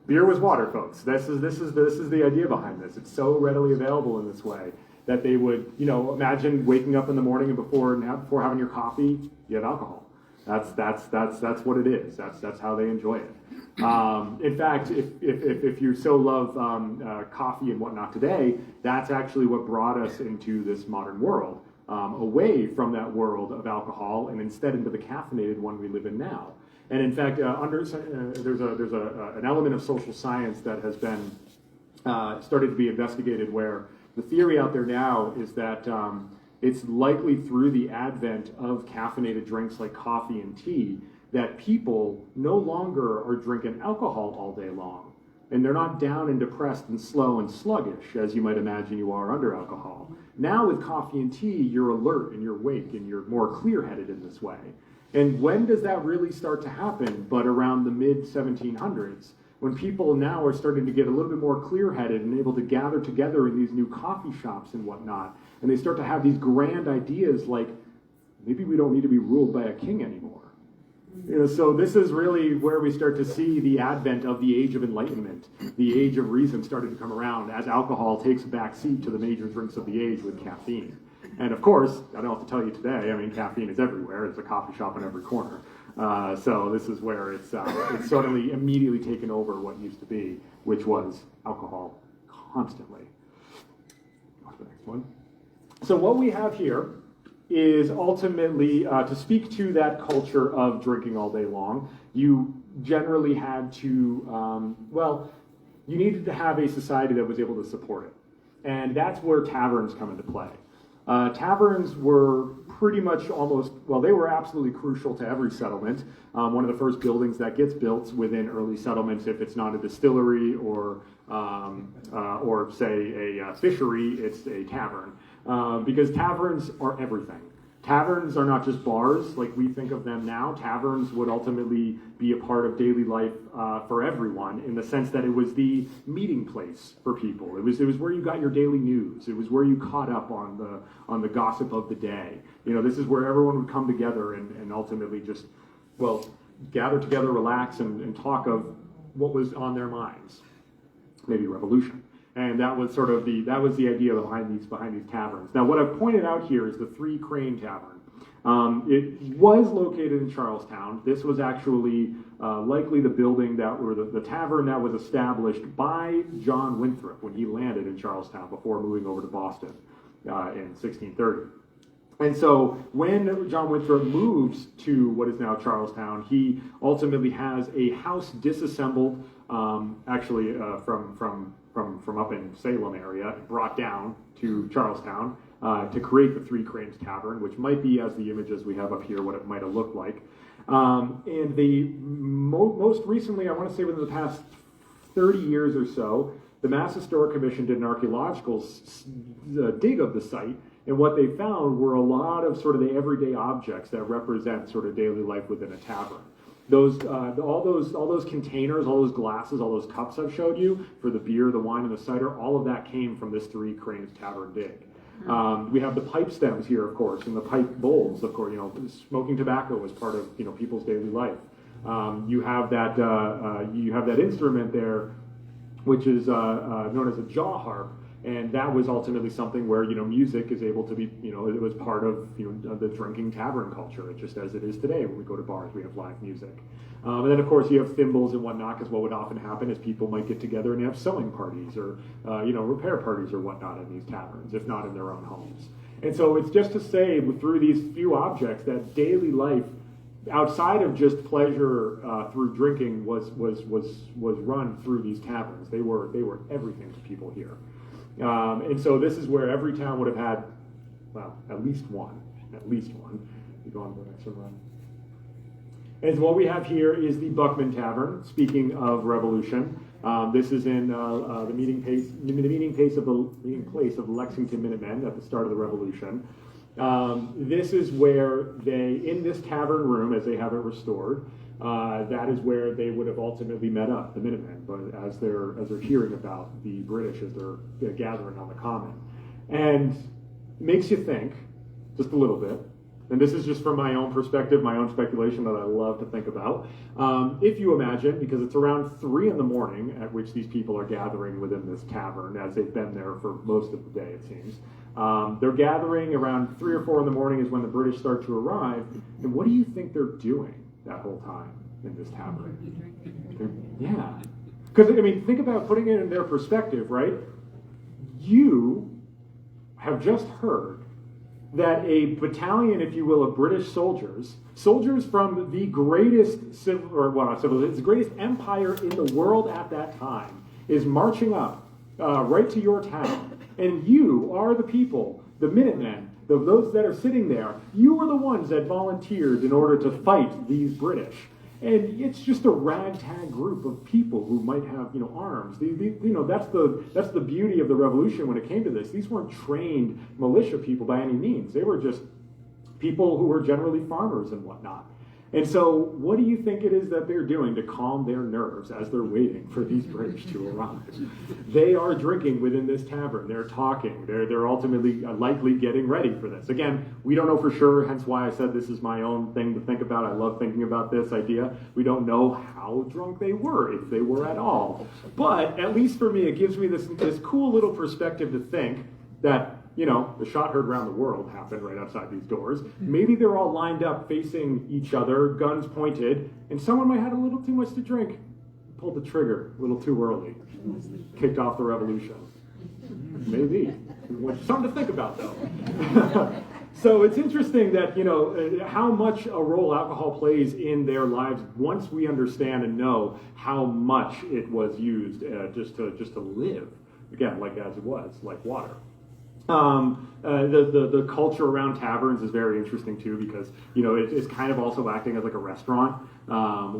Beer was water, folks. This is the idea behind this. It's so readily available in this way that they would, you know, imagine waking up in the morning and before having your coffee, you have alcohol. That's what it is. That's how they enjoy it. In fact, if you so love coffee and whatnot today, that's actually what brought us into this modern world, away from that world of alcohol and instead into the caffeinated one we live in now. And in fact, there's an element of social science that has been started to be investigated, where the theory out there now is that it's likely through the advent of caffeinated drinks like coffee and tea that people no longer are drinking alcohol all day long. And they're not down and depressed and slow and sluggish, as you might imagine you are under alcohol. Now with coffee and tea, you're alert and you're awake and you're more clear-headed in this way. And when does that really start to happen? But around the mid-1700s, when people now are starting to get a little bit more clear-headed and able to gather together in these new coffee shops and whatnot, and they start to have these grand ideas like, maybe we don't need to be ruled by a king anymore. You know, so this is really where we start to see the advent of the Age of Enlightenment, the Age of Reason starting to come around as alcohol takes a back seat to the major drinks of the age with caffeine. And of course, I don't have to tell you today, I mean, caffeine is everywhere. There's a coffee shop in every corner. So this is where it's suddenly immediately taken over what used to be, which was alcohol constantly. Go to the next one. So what we have here is ultimately, to speak to that culture of drinking all day long, you generally had to, you needed to have a society that was able to support it. And that's where taverns come into play. Taverns were pretty much they were absolutely crucial to every settlement. One of the first buildings that gets built within early settlements, if it's not a distillery or say a fishery, it's a tavern. Because taverns are everything. Taverns are not just bars like we think of them now. Taverns would ultimately be a part of daily life for everyone, in the sense that it was the meeting place for people. It was where you got your daily news. It was where you caught up on the gossip of the day. You know, this is where everyone would come together and ultimately just, gather together, relax, and talk of what was on their minds. Maybe revolution. And that was sort of the idea behind these taverns. Now, what I've pointed out here is the Three Crane Tavern. It was located in Charlestown. This was actually likely the building the tavern that was established by John Winthrop when he landed in Charlestown before moving over to Boston in 1630. And so when John Winthrop moves to what is now Charlestown, he ultimately has a house disassembled, from up in Salem area, brought down to Charlestown, to create the Three Cranes Tavern, which might be, as the images we have up here, what it might have looked like. And the most recently, I want to say within the past 30 years or so, the Mass Historic Commission did an archaeological dig of the site, and what they found were a lot of sort of the everyday objects that represent sort of daily life within a tavern. All those containers, all those glasses, all those cups I've showed you for the beer, the wine, and the cider, all of that came from this Three Cranes Tavern dig. We have the pipe stems here, of course, and the pipe bowls, of course. Smoking tobacco was part of people's daily life. You have that instrument there, which is known as a jaw harp, and that was ultimately something where music is able to be it was part of the drinking tavern culture, just as it is today. When we go to bars, we have live music, and then of course you have thimbles and whatnot, because what would often happen is people might get together and have sewing parties or repair parties or whatnot in these taverns, if not in their own homes. And so it's just to say, through these few objects, that daily life outside of just pleasure through drinking was run through these taverns. They were everything to people here. And so this is where every town would have had, well, at least one. You go on to the next one, Ron. And what we have here is the Buckman Tavern. Speaking of revolution, this is in the meeting place of Lexington Minutemen at the start of the Revolution. This is where in this tavern room, as they have it restored, that is where they would have ultimately met up, the Minutemen, but as they're hearing about the British as they're gathering on the common. And it makes you think, just a little bit, and this is just from my own perspective, my own speculation that I love to think about. If you imagine, because it's around 3 a.m. at which these people are gathering within this tavern, as they've been there for most of the day, it seems. They're gathering around 3 or 4 in the morning is when the British start to arrive. And what do you think they're doing that whole time in this tavern? Yeah. Because, think about putting it in their perspective, right? You have just heard that a battalion, if you will, of British soldiers from the greatest it's the greatest empire in the world at that time, is marching up right to your town. And you are the people, the Minutemen, those that are sitting there. You are the ones that volunteered in order to fight these British. And it's just a ragtag group of people who might have, arms. That's the beauty of the Revolution when it came to this. These weren't trained militia people by any means. They were just people who were generally farmers and whatnot. And so what do you think it is that they're doing to calm their nerves as they're waiting for these British to arrive? They are drinking within this tavern. They're talking. They're ultimately likely getting ready for this. Again, we don't know for sure, hence why I said this is my own thing to think about. I love thinking about this idea. We don't know how drunk they were, if they were at all. But at least for me, it gives me this cool little perspective to think that the shot heard around the world happened right outside these doors. Maybe they're all lined up facing each other, guns pointed, and someone might have had a little too much to drink, pulled the trigger a little too early, kicked off the revolution. Maybe. Something to think about, though. So it's interesting that, how much a role alcohol plays in their lives once we understand and know how much it was used just to live. Again, like as it was, like water. The culture around taverns is very interesting too, because it's kind of also acting as like a restaurant,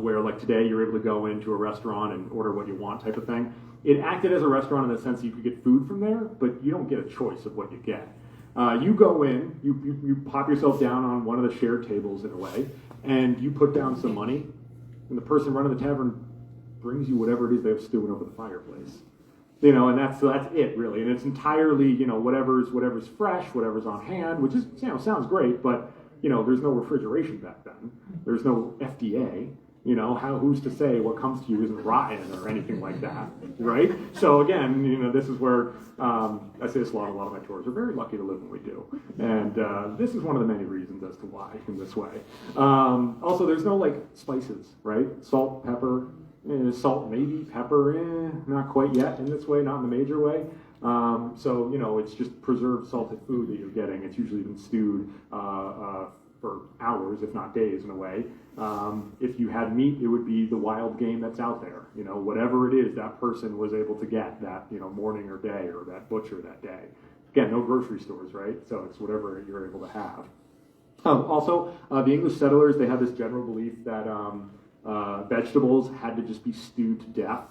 where like today you're able to go into a restaurant and order what you want type of thing. It acted as a restaurant in the sense that you could get food from there, but you don't get a choice of what you get. You go in, you pop yourself down on one of the shared tables in a way, and you put down some money, and the person running the tavern brings you whatever it is they have stewing over the fireplace. And that's it really, and it's entirely whatever's fresh, whatever's on hand, which is sounds great, but there's no refrigeration back then. There's no FDA. Who's to say what comes to you isn't rotten or anything like that, right? So again, this is where I say this a lot of my tours. We're very lucky to live when we do, and this is one of the many reasons as to why in this way. Also, there's no spices, right? Salt, pepper. Salt, maybe, pepper, not quite yet in this way, not in the major way. So, it's just preserved salted food that you're getting. It's usually been stewed for hours, if not days, in a way. If you had meat, it would be the wild game that's out there. Whatever it is that person was able to get that, morning or day, or that butcher that day. Again, no grocery stores, right? So it's whatever you're able to have. Also, the English settlers, they had this general belief that vegetables had to just be stewed to death.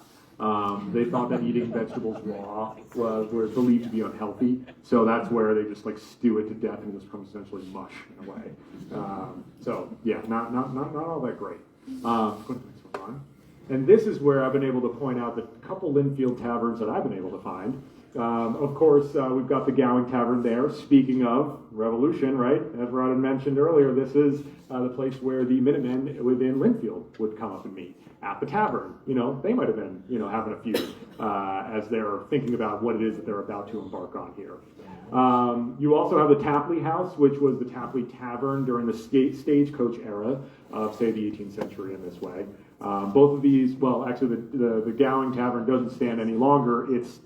They thought that eating vegetables raw was believed to be unhealthy, so that's where they just like stew it to death and it just becomes essentially mush in a way. So yeah, not all that great. Go to the next one. And this is where I've been able to point out the couple Lynnfield taverns that I've been able to find. Of course, we've got the Gowing Tavern there. Speaking of Revolution, right? As Rod had mentioned earlier, this is the place where the Minutemen within Lynnfield would come up and meet at the tavern. You know, they might have been, you know, having a feud as they're thinking about what it is that they're about to embark on here. You also have the Tapley House, which was the Tapley Tavern during the stagecoach era of, say, the 18th century in this way. Both of these, well, actually, the Gowing Tavern doesn't stand any longer. It's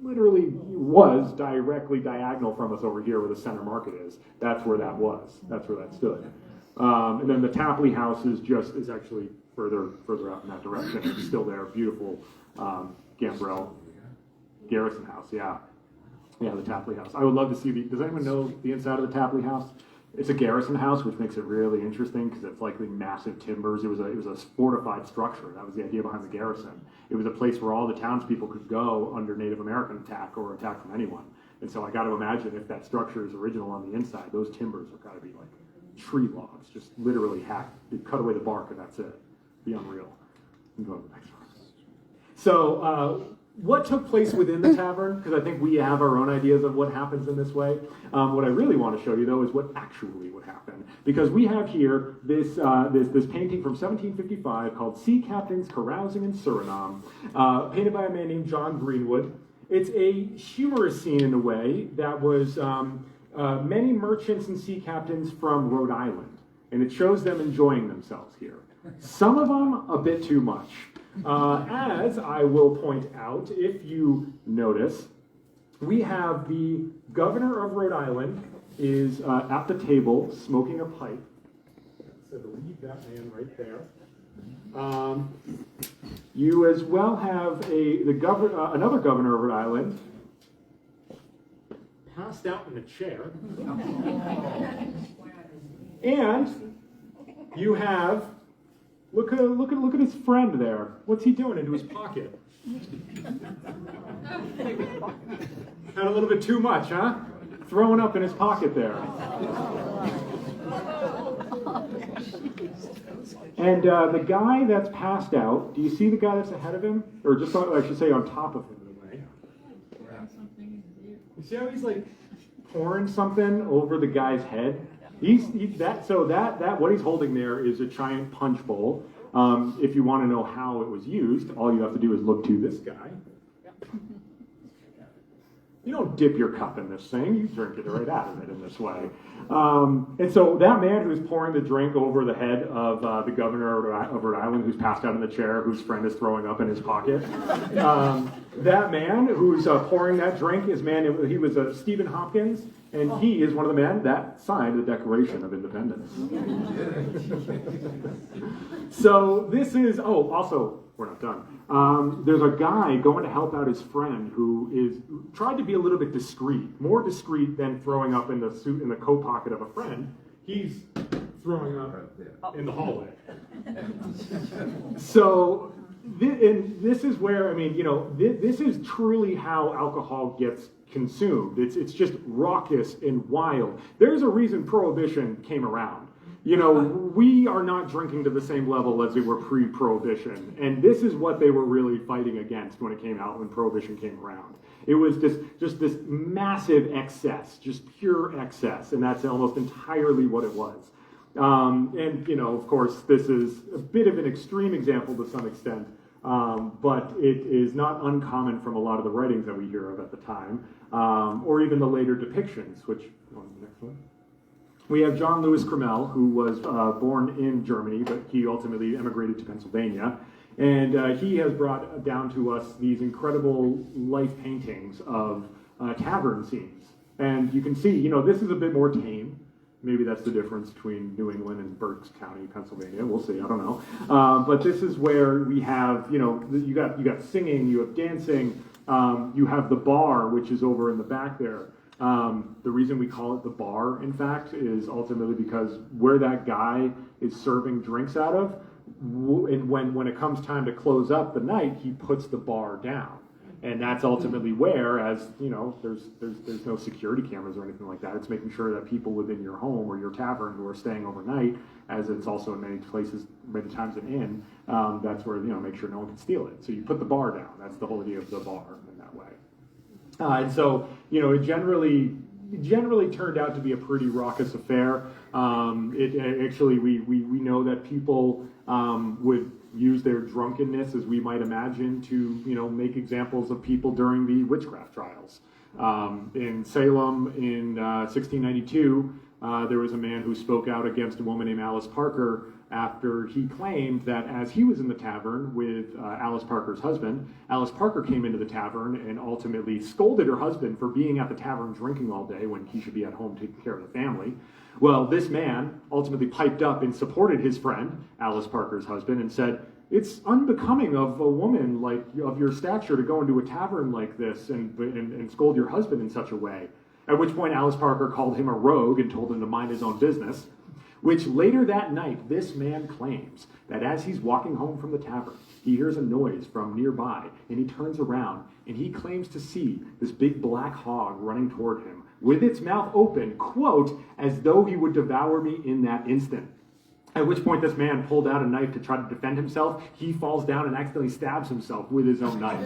literally was directly diagonal from us over here where the center market is. That's where that was. That's where that stood. And then the Tapley House is actually further out in that direction. It's still there. Beautiful gambrel garrison house. Yeah, the Tapley House. I would love to see does anyone know the inside of the Tapley House? It's a garrison house, which makes it really interesting because it's likely massive timbers. It was a fortified structure. That was the idea behind the garrison. It was a place where all the townspeople could go under Native American attack or attack from anyone. And so I got to imagine if that structure is original on the inside, those timbers have got to be like tree logs, just literally hacked. You cut away the bark and that's it. Be unreal. You can go to the next one. So what took place within the tavern? Because I think we have our own ideas of what happens in this way. What I really want to show you, though, is what actually would happen. Because we have here this painting from 1755 called Sea Captains Carousing in Suriname, painted by a man named John Greenwood. It's a humorous scene in a way that was many merchants and sea captains from Rhode Island. And it shows them enjoying themselves here. Some of them a bit too much. As I will point out, if you notice, we have the governor of Rhode Island is at the table smoking a pipe. So I believe that man right there. You as well have another governor of Rhode Island passed out in a chair. And you have look at his friend there. What's he doing into his pocket? Had a little bit too much, huh? Throwing up in his pocket there. And the guy that's passed out, do you see the guy that's ahead of him? Or just, I should say, on top of him in a way. You see how he's like pouring something over the guy's head? What he's holding there is a giant punch bowl. If you want to know how it was used, all you have to do is look to this guy. You don't dip your cup in this thing, you drink it right out of it in this way. And so that man who's pouring the drink over the head of the governor of Rhode Island, who's passed out in the chair, whose friend is throwing up in his pocket, that man who's pouring that drink he was Stephen Hopkins, and he is one of the men that signed the Declaration of Independence. So this is, also, we're not done. There's a guy going to help out his friend who tried to be a little bit discreet, more discreet than throwing up in the coat pocket of a friend. He's throwing up in the hallway. So, this is where, this is truly how alcohol gets consumed. It's just raucous and wild. There's a reason Prohibition came around. We are not drinking to the same level as they were pre-Prohibition. And this is what they were really fighting against when Prohibition came around. It was just this massive excess, just pure excess. And that's almost entirely what it was. Of course, this is a bit of an extreme example to some extent. But it is not uncommon from a lot of the writings that we hear of at the time, or even the later depictions, which, on the next one. We have John Lewis Cromell, who was born in Germany, but he ultimately emigrated to Pennsylvania. And he has brought down to us these incredible life paintings of tavern scenes. And you can see, this is a bit more tame. Maybe that's the difference between New England and Berks County, Pennsylvania. We'll see. I don't know. But this is where we have, you got singing, you have dancing, you have the bar, which is over in the back there. The reason we call it the bar, in fact, is ultimately because where that guy is serving drinks out of, and when it comes time to close up the night, he puts the bar down. And that's ultimately where, as you know, there's no security cameras or anything like that. It's making sure that people within your home or your tavern who are staying overnight, as it's also in many places, many times an inn, that's where, make sure no one can steal it. So you put the bar down. That's the whole idea of the bar in that way. And so, it generally turned out to be a pretty raucous affair. Actually, we know that people would use their drunkenness, as we might imagine, to make examples of people during the witchcraft trials. In Salem in 1692, there was a man who spoke out against a woman named Alice Parker after he claimed that as he was in the tavern with Alice Parker's husband, Alice Parker came into the tavern and ultimately scolded her husband for being at the tavern drinking all day when he should be at home taking care of the family. Well, this man ultimately piped up and supported his friend, Alice Parker's husband, and said, "It's unbecoming of a woman of your stature to go into a tavern like this and scold your husband in such a way." At which point Alice Parker called him a rogue and told him to mind his own business. Which later that night, this man claims that as he's walking home from the tavern, he hears a noise from nearby, and he turns around, and he claims to see this big black hog running toward him, with its mouth open, quote, "as though he would devour me in that instant." At which point this man pulled out a knife to try to defend himself. He falls down and accidentally stabs himself with his own knife.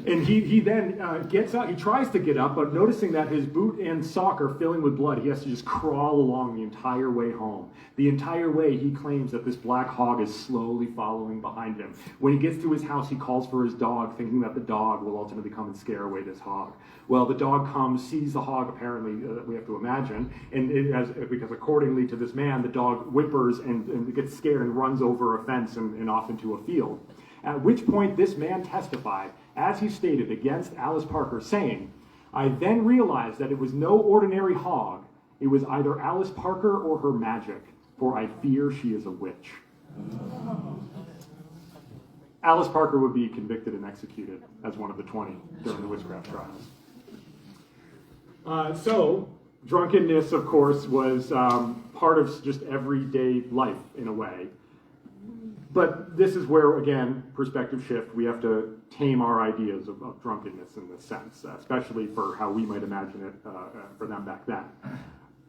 And he then gets up, he tries to get up, but noticing that his boot and sock are filling with blood, he has to just crawl along the entire way home. The entire way he claims that this black hog is slowly following behind him. When he gets to his house, he calls for his dog, thinking that the dog will ultimately come and scare away this hog. Well, the dog comes, sees the hog, apparently, we have to imagine, because accordingly to this man, the dog whimpers and gets scared and runs over a fence and off into a field. At which point this man testified, as he stated, against Alice Parker, saying, "I then realized that it was no ordinary hog. It was either Alice Parker or her magic, for I fear she is a witch." Alice Parker would be convicted and executed as one of the 20 during the witchcraft trials. So, drunkenness, of course, was part of just everyday life in a way. But this is where, again, perspective shift. We have to tame our ideas of drunkenness in this sense, especially for how we might imagine it for them back then.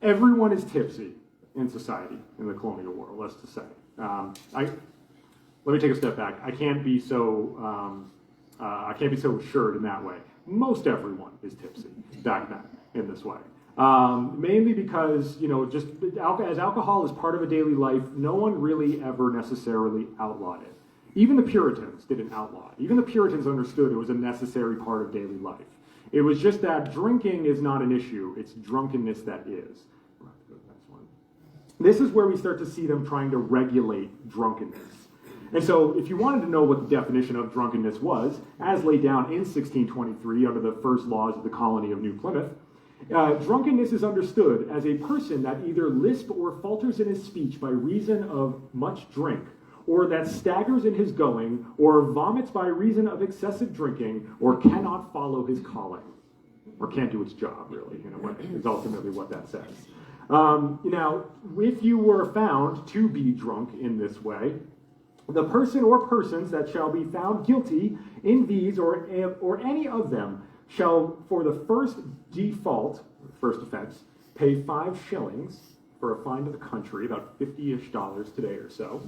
Everyone is tipsy in society in the colonial world, let's just say. Let me take a step back. I can't be so assured in that way. Most everyone is tipsy back then in this way. Mainly because, just as alcohol is part of a daily life, no one really ever necessarily outlawed it. Even the Puritans didn't outlaw it. Even the Puritans understood it was a necessary part of daily life. It was just that drinking is not an issue, it's drunkenness that is. This is where we start to see them trying to regulate drunkenness. And so if you wanted to know what the definition of drunkenness was, as laid down in 1623 under the first laws of the colony of New Plymouth, drunkenness is understood as a person that either lisps or falters in his speech by reason of much drink, or that staggers in his going, or vomits by reason of excessive drinking, or cannot follow his calling, or can't do its job, really, in a way, is ultimately what that says. Now, if you were found to be drunk in this way, the person or persons that shall be found guilty in these or any of them shall, for the first default, first offense, pay 5 shillings for a fine to the country, about $50-ish today or so.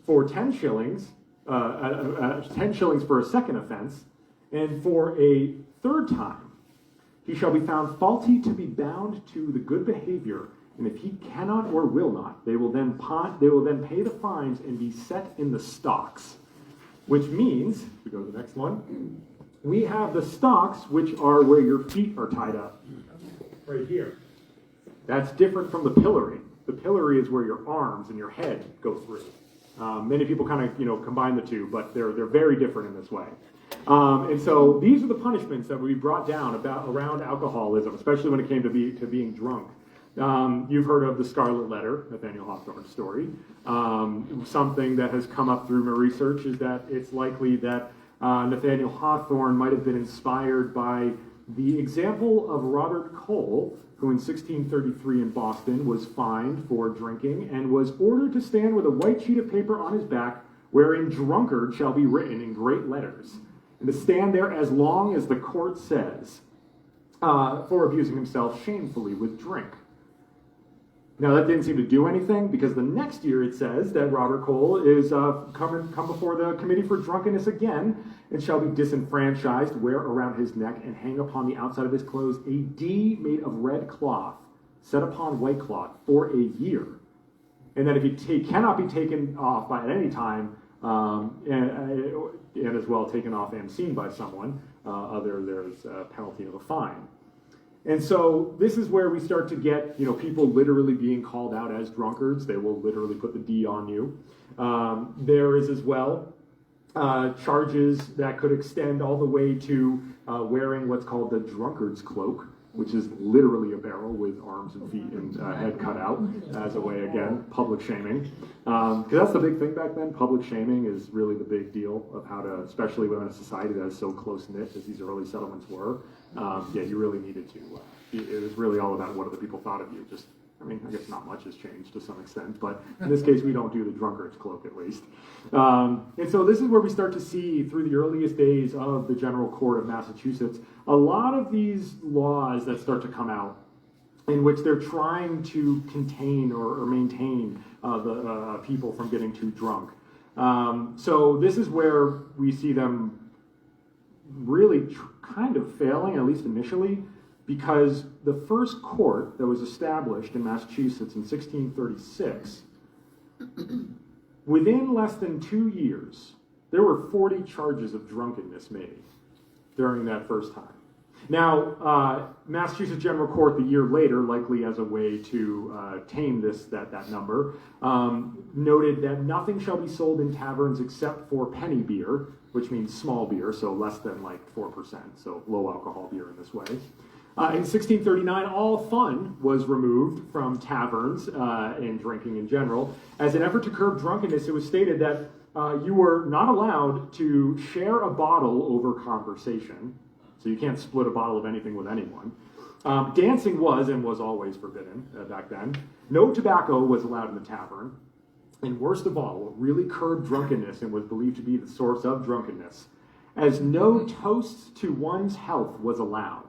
For 10 shillings, 10 shillings for a second offense, and for a third time, he shall be found faulty to be bound to the good behavior, and if he cannot or will not, they will then pay the fines and be set in the stocks. Which means, if we go to the next one, we have the stocks, which are where your feet are tied up, right here. That's different from the pillory. The pillory is where your arms and your head go through. Many people kind of combine the two, but they're very different in this way. And so these are the punishments that we brought down around alcoholism, especially when it came to being drunk. You've heard of the Scarlet Letter, Nathaniel Hawthorne's story. Something that has come up through my research is that it's likely that Nathaniel Hawthorne might have been inspired by the example of Robert Cole, who in 1633 in Boston was fined for drinking and was ordered to stand with a white sheet of paper on his back wherein drunkard shall be written in great letters, and to stand there as long as the court says, for abusing himself shamefully with drink. Now that didn't seem to do anything, because the next year it says that Robert Cole is come before the committee for drunkenness again, and shall be disenfranchised, wear around his neck and hang upon the outside of his clothes a D made of red cloth, set upon white cloth for a year. And that if he cannot be taken off by at any time, and as well taken off and seen by someone, there's a penalty of a fine. And so this is where we start to get, people literally being called out as drunkards. They will literally put the D on you. There is as well charges that could extend all the way to wearing what's called the drunkard's cloak, which is literally a barrel with arms and feet and head cut out as a way, again, public shaming. Because that's the big thing back then. Public shaming is really the big deal of how to, especially within a society that is so close-knit as these early settlements were. You really needed to. It was really all about what other people thought of you. I guess not much has changed to some extent, but in this case, we don't do the drunkard's cloak, at least. And so this is where we start to see, through the earliest days of the General Court of Massachusetts, a lot of these laws that start to come out in which they're trying to contain or maintain the people from getting too drunk. So this is where we see them really kind of failing, at least initially, because the first court that was established in Massachusetts in 1636, within less than 2 years, there were 40 charges of drunkenness made during that first time. Now, Massachusetts General Court the year later, likely as a way to tame that number, noted that nothing shall be sold in taverns except for penny beer, which means small beer, so less than 4%, so low alcohol beer in this way. In 1639, all fun was removed from taverns and drinking in general. As an effort to curb drunkenness, it was stated that you were not allowed to share a bottle over conversation, so you can't split a bottle of anything with anyone. Dancing was and was always forbidden back then. No tobacco was allowed in the tavern. And worst of all, what really curbed drunkenness and was believed to be the source of drunkenness, as no toast to one's health was allowed.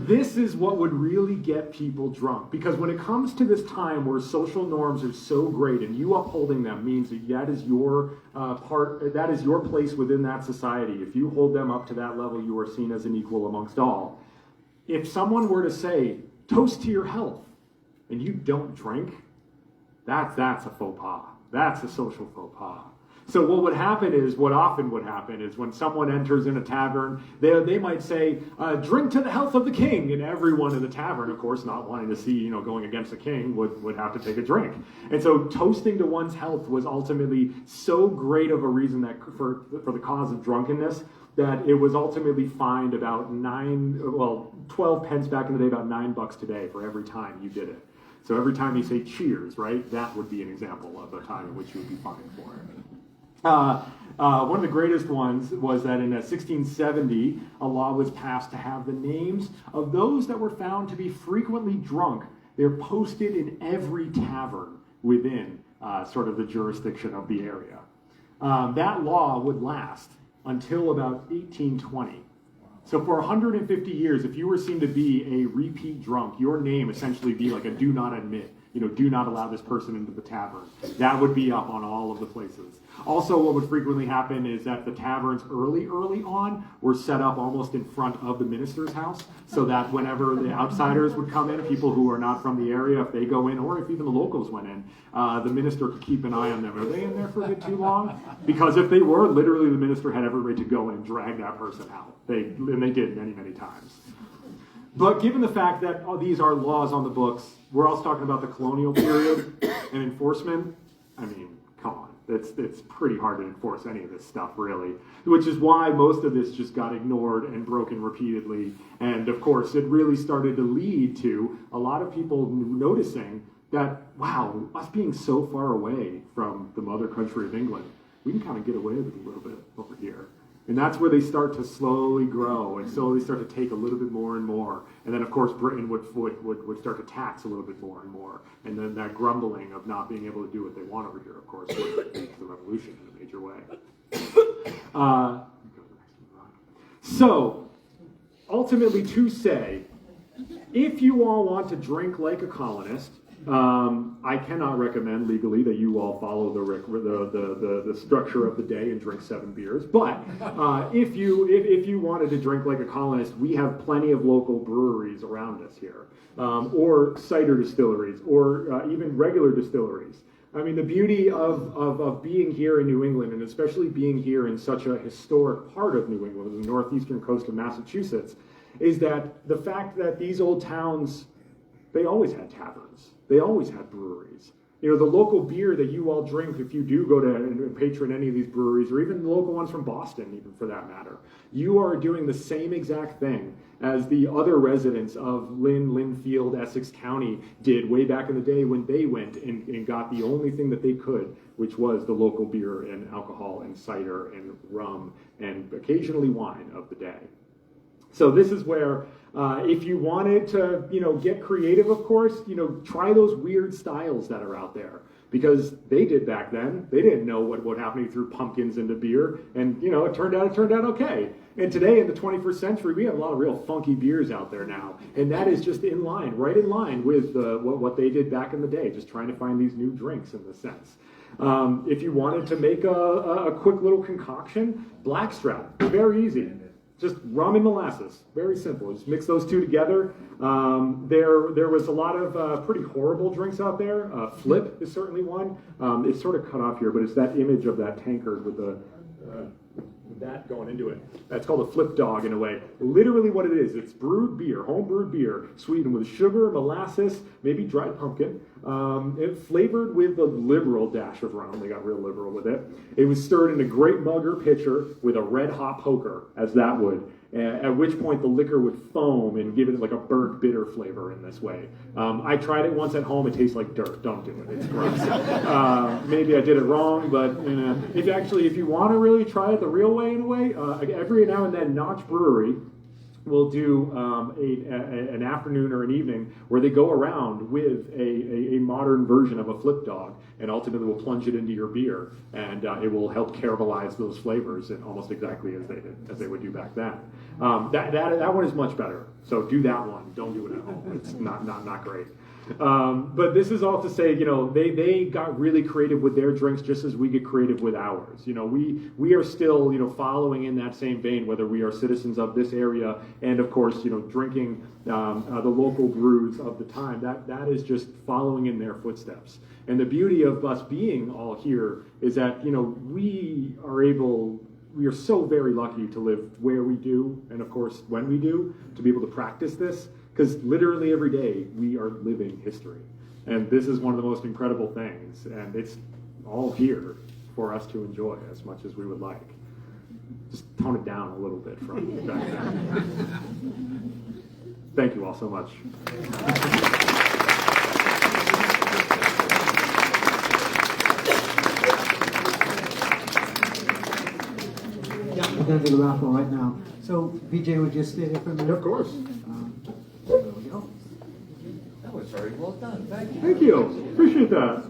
This is what would really get people drunk, because when it comes to this time where social norms are so great and you upholding them means that is your that is your place within that society. If you hold them up to that level, you are seen as an equal amongst all. If someone were to say, toast to your health, and you don't drink, that's a faux pas. That's a social faux pas. So what often would happen is when someone enters in a tavern, they might say, drink to the health of the king. And everyone in the tavern, of course, not wanting to see, going against the king, would have to take a drink. And so toasting to one's health was ultimately so great of a reason that for the cause of drunkenness, that it was ultimately fined about 12 pence back in the day, about $9 today for every time you did it. So every time you say cheers, right, that would be an example of a time in which you would be fined for it. One of the greatest ones was that in 1670, a law was passed to have the names of those that were found to be frequently drunk. They're posted in every tavern within sort of the jurisdiction of the area. That law would last until about 1820. So for 150 years, if you were seen to be a repeat drunk, your name essentially be like a do not admit. Do not allow this person into the tavern. That would be up on all of the places. Also, what would frequently happen is that the taverns early on were set up almost in front of the minister's house, so that whenever the outsiders would come in, people who are not from the area, if they go in, or if even the locals went in, the minister could keep an eye on them. Are they in there for a bit too long? Because if they were, literally the minister had every right to go in and drag that person out. And they did many, many times. But given the fact that these are laws on the books, we're also talking about the colonial period and enforcement. I mean, come on. It's pretty hard to enforce any of this stuff, really. Which is why most of this just got ignored and broken repeatedly. And, of course, it really started to lead to a lot of people noticing that, wow, us being so far away from the mother country of England, we can kind of get away with it a little bit over here. And that's where they start to slowly grow and slowly start to take a little bit more and more. And then, of course, Britain would start to tax a little bit more and more. And then that grumbling of not being able to do what they want over here, of course, would lead to the revolution in a major way. So, ultimately to say, if you all want to drink like a colonist, I cannot recommend legally that you all follow the structure of the day and drink 7 beers. But if you wanted to drink like a colonist, we have plenty of local breweries around us here, or cider distilleries, or even regular distilleries. I mean, the beauty of being here in New England, and especially being here in such a historic part of New England, the northeastern coast of Massachusetts, is that the fact that these old towns, they always had taverns. They always had breweries. You know, the local beer that you all drink, if you do go to and patron any of these breweries, or even the local ones from Boston, even for that matter, you are doing the same exact thing as the other residents of Lynnfield, Essex County did way back in the day when they went and got the only thing that they could, which was the local beer and alcohol and cider and rum and occasionally wine of the day. So this is where, if you wanted to, get creative, of course, try those weird styles that are out there. Because they did back then. They didn't know what happened. You threw pumpkins into beer, and, it turned out okay. And today, in the 21st century, we have a lot of real funky beers out there now. And that is just right in line with what they did back in the day, just trying to find these new drinks in the sense. If you wanted to make a quick little concoction, blackstrap, very easy. Just rum and molasses, very simple. Just mix those two together. There was a lot of pretty horrible drinks out there. Flip is certainly one. It's sort of cut off here, but it's that image of that tankard with that going into it. It's called a flip dog in a way. Literally what it is, it's brewed beer, home brewed beer, sweetened with sugar, molasses, maybe dried pumpkin, it flavored with a liberal dash of rum. They got real liberal with it. It was stirred in a great mug or pitcher with a red hot poker, as that would. At which point the liquor would foam and give it like a burnt bitter flavor in this way. I tried it once at home. It tastes like dirt. Don't do it. It's gross. Maybe I did it wrong, but if you want to really try it the real way, in a way, every now and then Notch Brewery will do an afternoon or an evening where they go around with a modern version of a flip dog and ultimately will plunge it into your beer, and it will help caramelize those flavors and almost exactly as they would do back then. That one is much better. So do that one. Don't do it at home. It's not great. But this is all to say, they got really creative with their drinks just as we get creative with ours. We are still, following in that same vein, whether we are citizens of this area and, of course, drinking the local brews of the time. That is just following in their footsteps. And the beauty of us being all here is that, we are so very lucky to live where we do, and, of course, when we do, to be able to practice this. Because literally every day we are living history. And this is one of the most incredible things. And it's all here for us to enjoy as much as we would like. Just tone it down a little bit from back then. Thank you all so much. Yeah, we're going to do the raffle right now. So, Vijay, would you stay there for a minute? Of course. There we go. That was very well done. Thank you. Thank you. Appreciate that.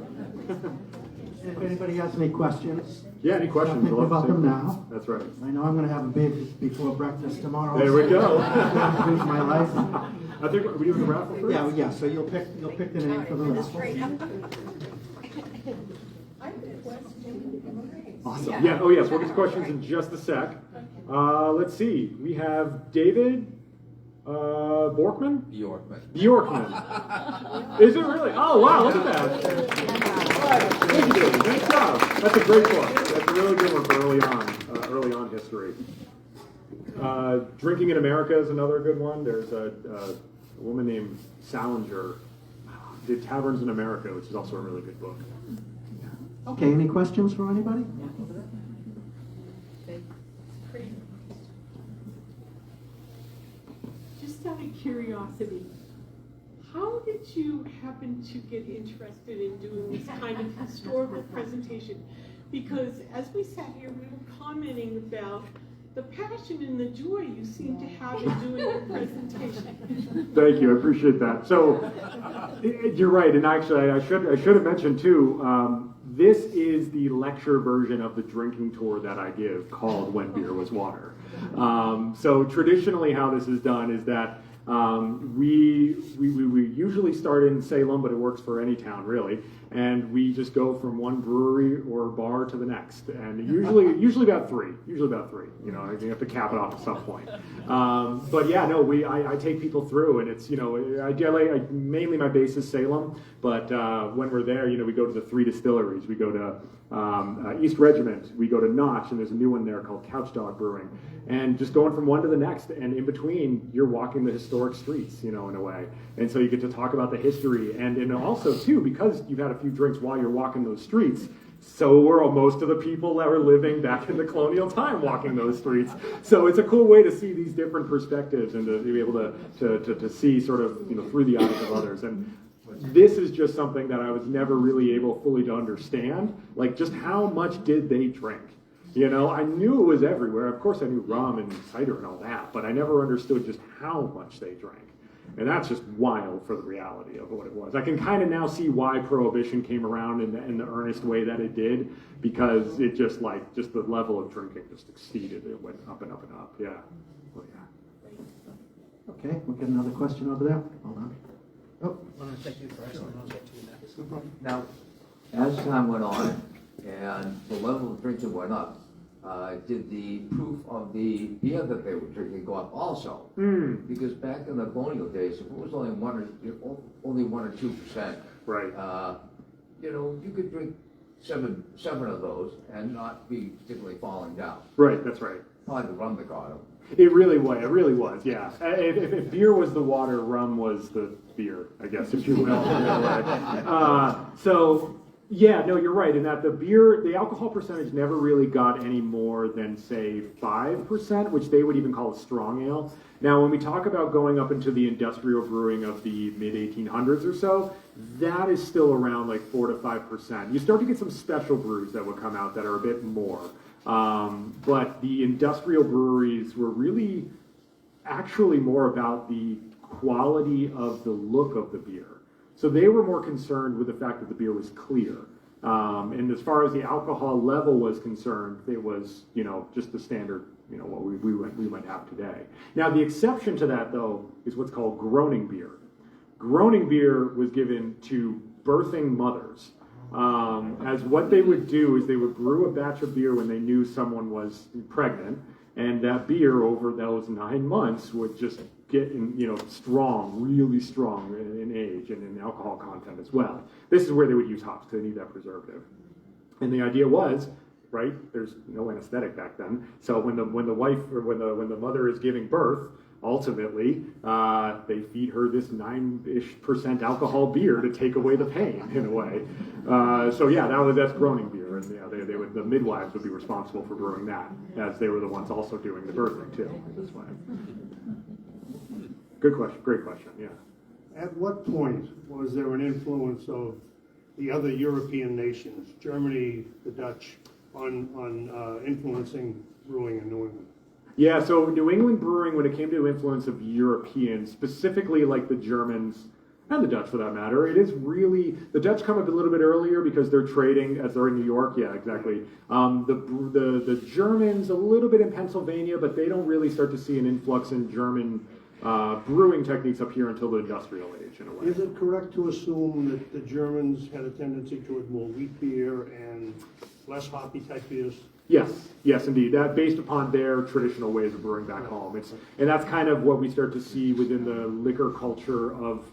If anybody has any questions, Yeah, any questions? think about them now. That's right. I know I'm going to have a baby before breakfast tomorrow. There we go. Lose my life. I think we're doing the raffle first? Yeah. So you'll pick the name for the raffle. Awesome. Yeah. Oh, yes. We'll get to questions in just a sec. Let's see. We have David Borkman? Bjorkman. Is it really? Oh, wow. Look at that. Thank you, David. Nice job. That's a great book. That's a really good one for early on history. Drinking in America is another good one. There's a woman named Salinger did Taverns in America, which is also a really good book. Okay, any questions for anybody? Just out of curiosity, how did you happen to get interested in doing this kind of historical presentation? because as we sat here, we were commenting about the passion and the joy you seem to have in doing your presentation. Thank you, I appreciate that. So, you're right, and actually, I should have mentioned too. This is the lecture version of the drinking tour that I give, called "When Beer Was Water." So traditionally, how this is done is that we usually start in Salem, but it works for any town really, and we just go from one brewery or bar to the next, and usually about three. You know, you have to cap it off at some point. But yeah, no, I take people through, and it's, you know, ideally, mainly my base is Salem, but when we're there, you know, we go to the 3 distilleries. We go to East Regiment, we go to Notch, and there's a new one there called Couch Dog Brewing, and just going from one to the next, and in between, you're walking the historic streets, you know, in a way, and so you get to talk about the history, and also too, because you've had a few drinks while you're walking those streets, so were most of the people that were living back in the colonial time walking those streets. So it's a cool way to see these different perspectives and to be able to see sort of, you know, through the eyes of others. And this is just something that I was never really able fully to understand, like just how much did they drink? You know, I knew it was everywhere. Of course I knew rum and cider and all that, but I never understood just how much they drank. And that's just wild for the reality of what it was. I can kind of now see why Prohibition came around in the earnest way that it did, because it just the level of drinking just exceeded. It went up and up and up. Yeah. Well, yeah. Okay, we'll get another question over there. Hold on. Oh, Now, as time went on and the level of drinking went up, did the proof of the beer that they were drinking go up also? Because back in the colonial days, if it was only 1 or 2%, Right. you know, you could drink seven of those and not be particularly falling down. Right. That's right. Probably the rum that got them. It really was. Yeah. If beer was the water, rum was the beer, I guess, if you will. So. Yeah, no, you're right in that the alcohol percentage never really got any more than, say, 5%, which they would even call a strong ale. Now, when we talk about going up into the industrial brewing of the mid-1800s or so, that is still around like 4 to 5%. You start to get some special brews that would come out that are a bit more. But the industrial breweries were really actually more about the quality of the look of the beer. So they were more concerned with the fact that the beer was clear. And as far as the alcohol level was concerned, it was, you know, just the standard, you know, what we might have today. Now, the exception to that, though, is what's called groaning beer. Groaning beer was given to birthing mothers. As what they would do is they would brew a batch of beer when they knew someone was pregnant, and that beer over those 9 months would just get really strong in age and in alcohol content as well. This is where they would use hops because they need that preservative. And the idea was, right, there's no anesthetic back then, so when the wife or when the mother is giving birth, ultimately they feed her this 9-ish% alcohol beer to take away the pain in a way. So yeah, that's groaning beer, and the midwives would be responsible for brewing that, as they were the ones also doing the birthing too. This way. Good question. Great question. Yeah. At what point was there an influence of the other European nations, Germany, the Dutch, on influencing brewing in New England? Yeah, so New England brewing, when it came to influence of Europeans, specifically like the Germans and the Dutch for that matter, it is really, the Dutch come up a little bit earlier because they're trading, as they're in New York, yeah, exactly. The Germans, a little bit in Pennsylvania, but they don't really start to see an influx in German brewing techniques up here until the industrial age, in a way. Is it correct to assume that the Germans had a tendency toward more wheat beer and less hoppy type beers? Yes, indeed. That based upon their traditional ways of brewing back home. And that's kind of what we start to see within the liquor culture of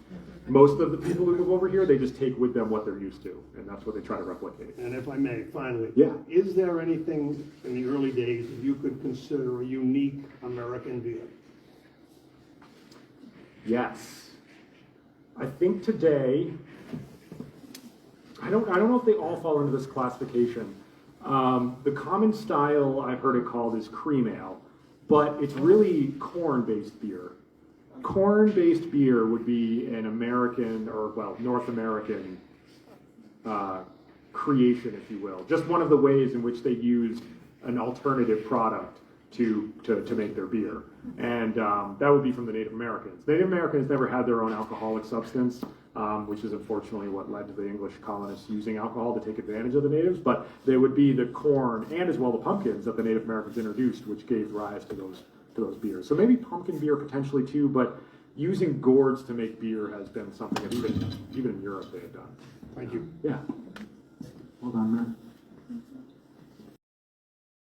most of the people who move over here. They just take with them what they're used to, and that's what they try to replicate. And if I may, finally, Yeah. Is there anything in the early days that you could consider a unique American beer? Yes. I think today, I don't know if they all fall into this classification. The common style I've heard it called is cream ale, but it's really corn-based beer. Corn-based beer would be an American, or well, North American creation, if you will. Just one of the ways in which they used an alternative product to make their beer. And that would be from the Native Americans. Native Americans never had their own alcoholic substance, which is unfortunately what led to the English colonists using alcohol to take advantage of the natives. But there would be the corn and as well the pumpkins that the Native Americans introduced, which gave rise to those beers. So maybe pumpkin beer potentially too, but using gourds to make beer has been something that even in Europe they had done. Thank you. Yeah. Hold on, Matt.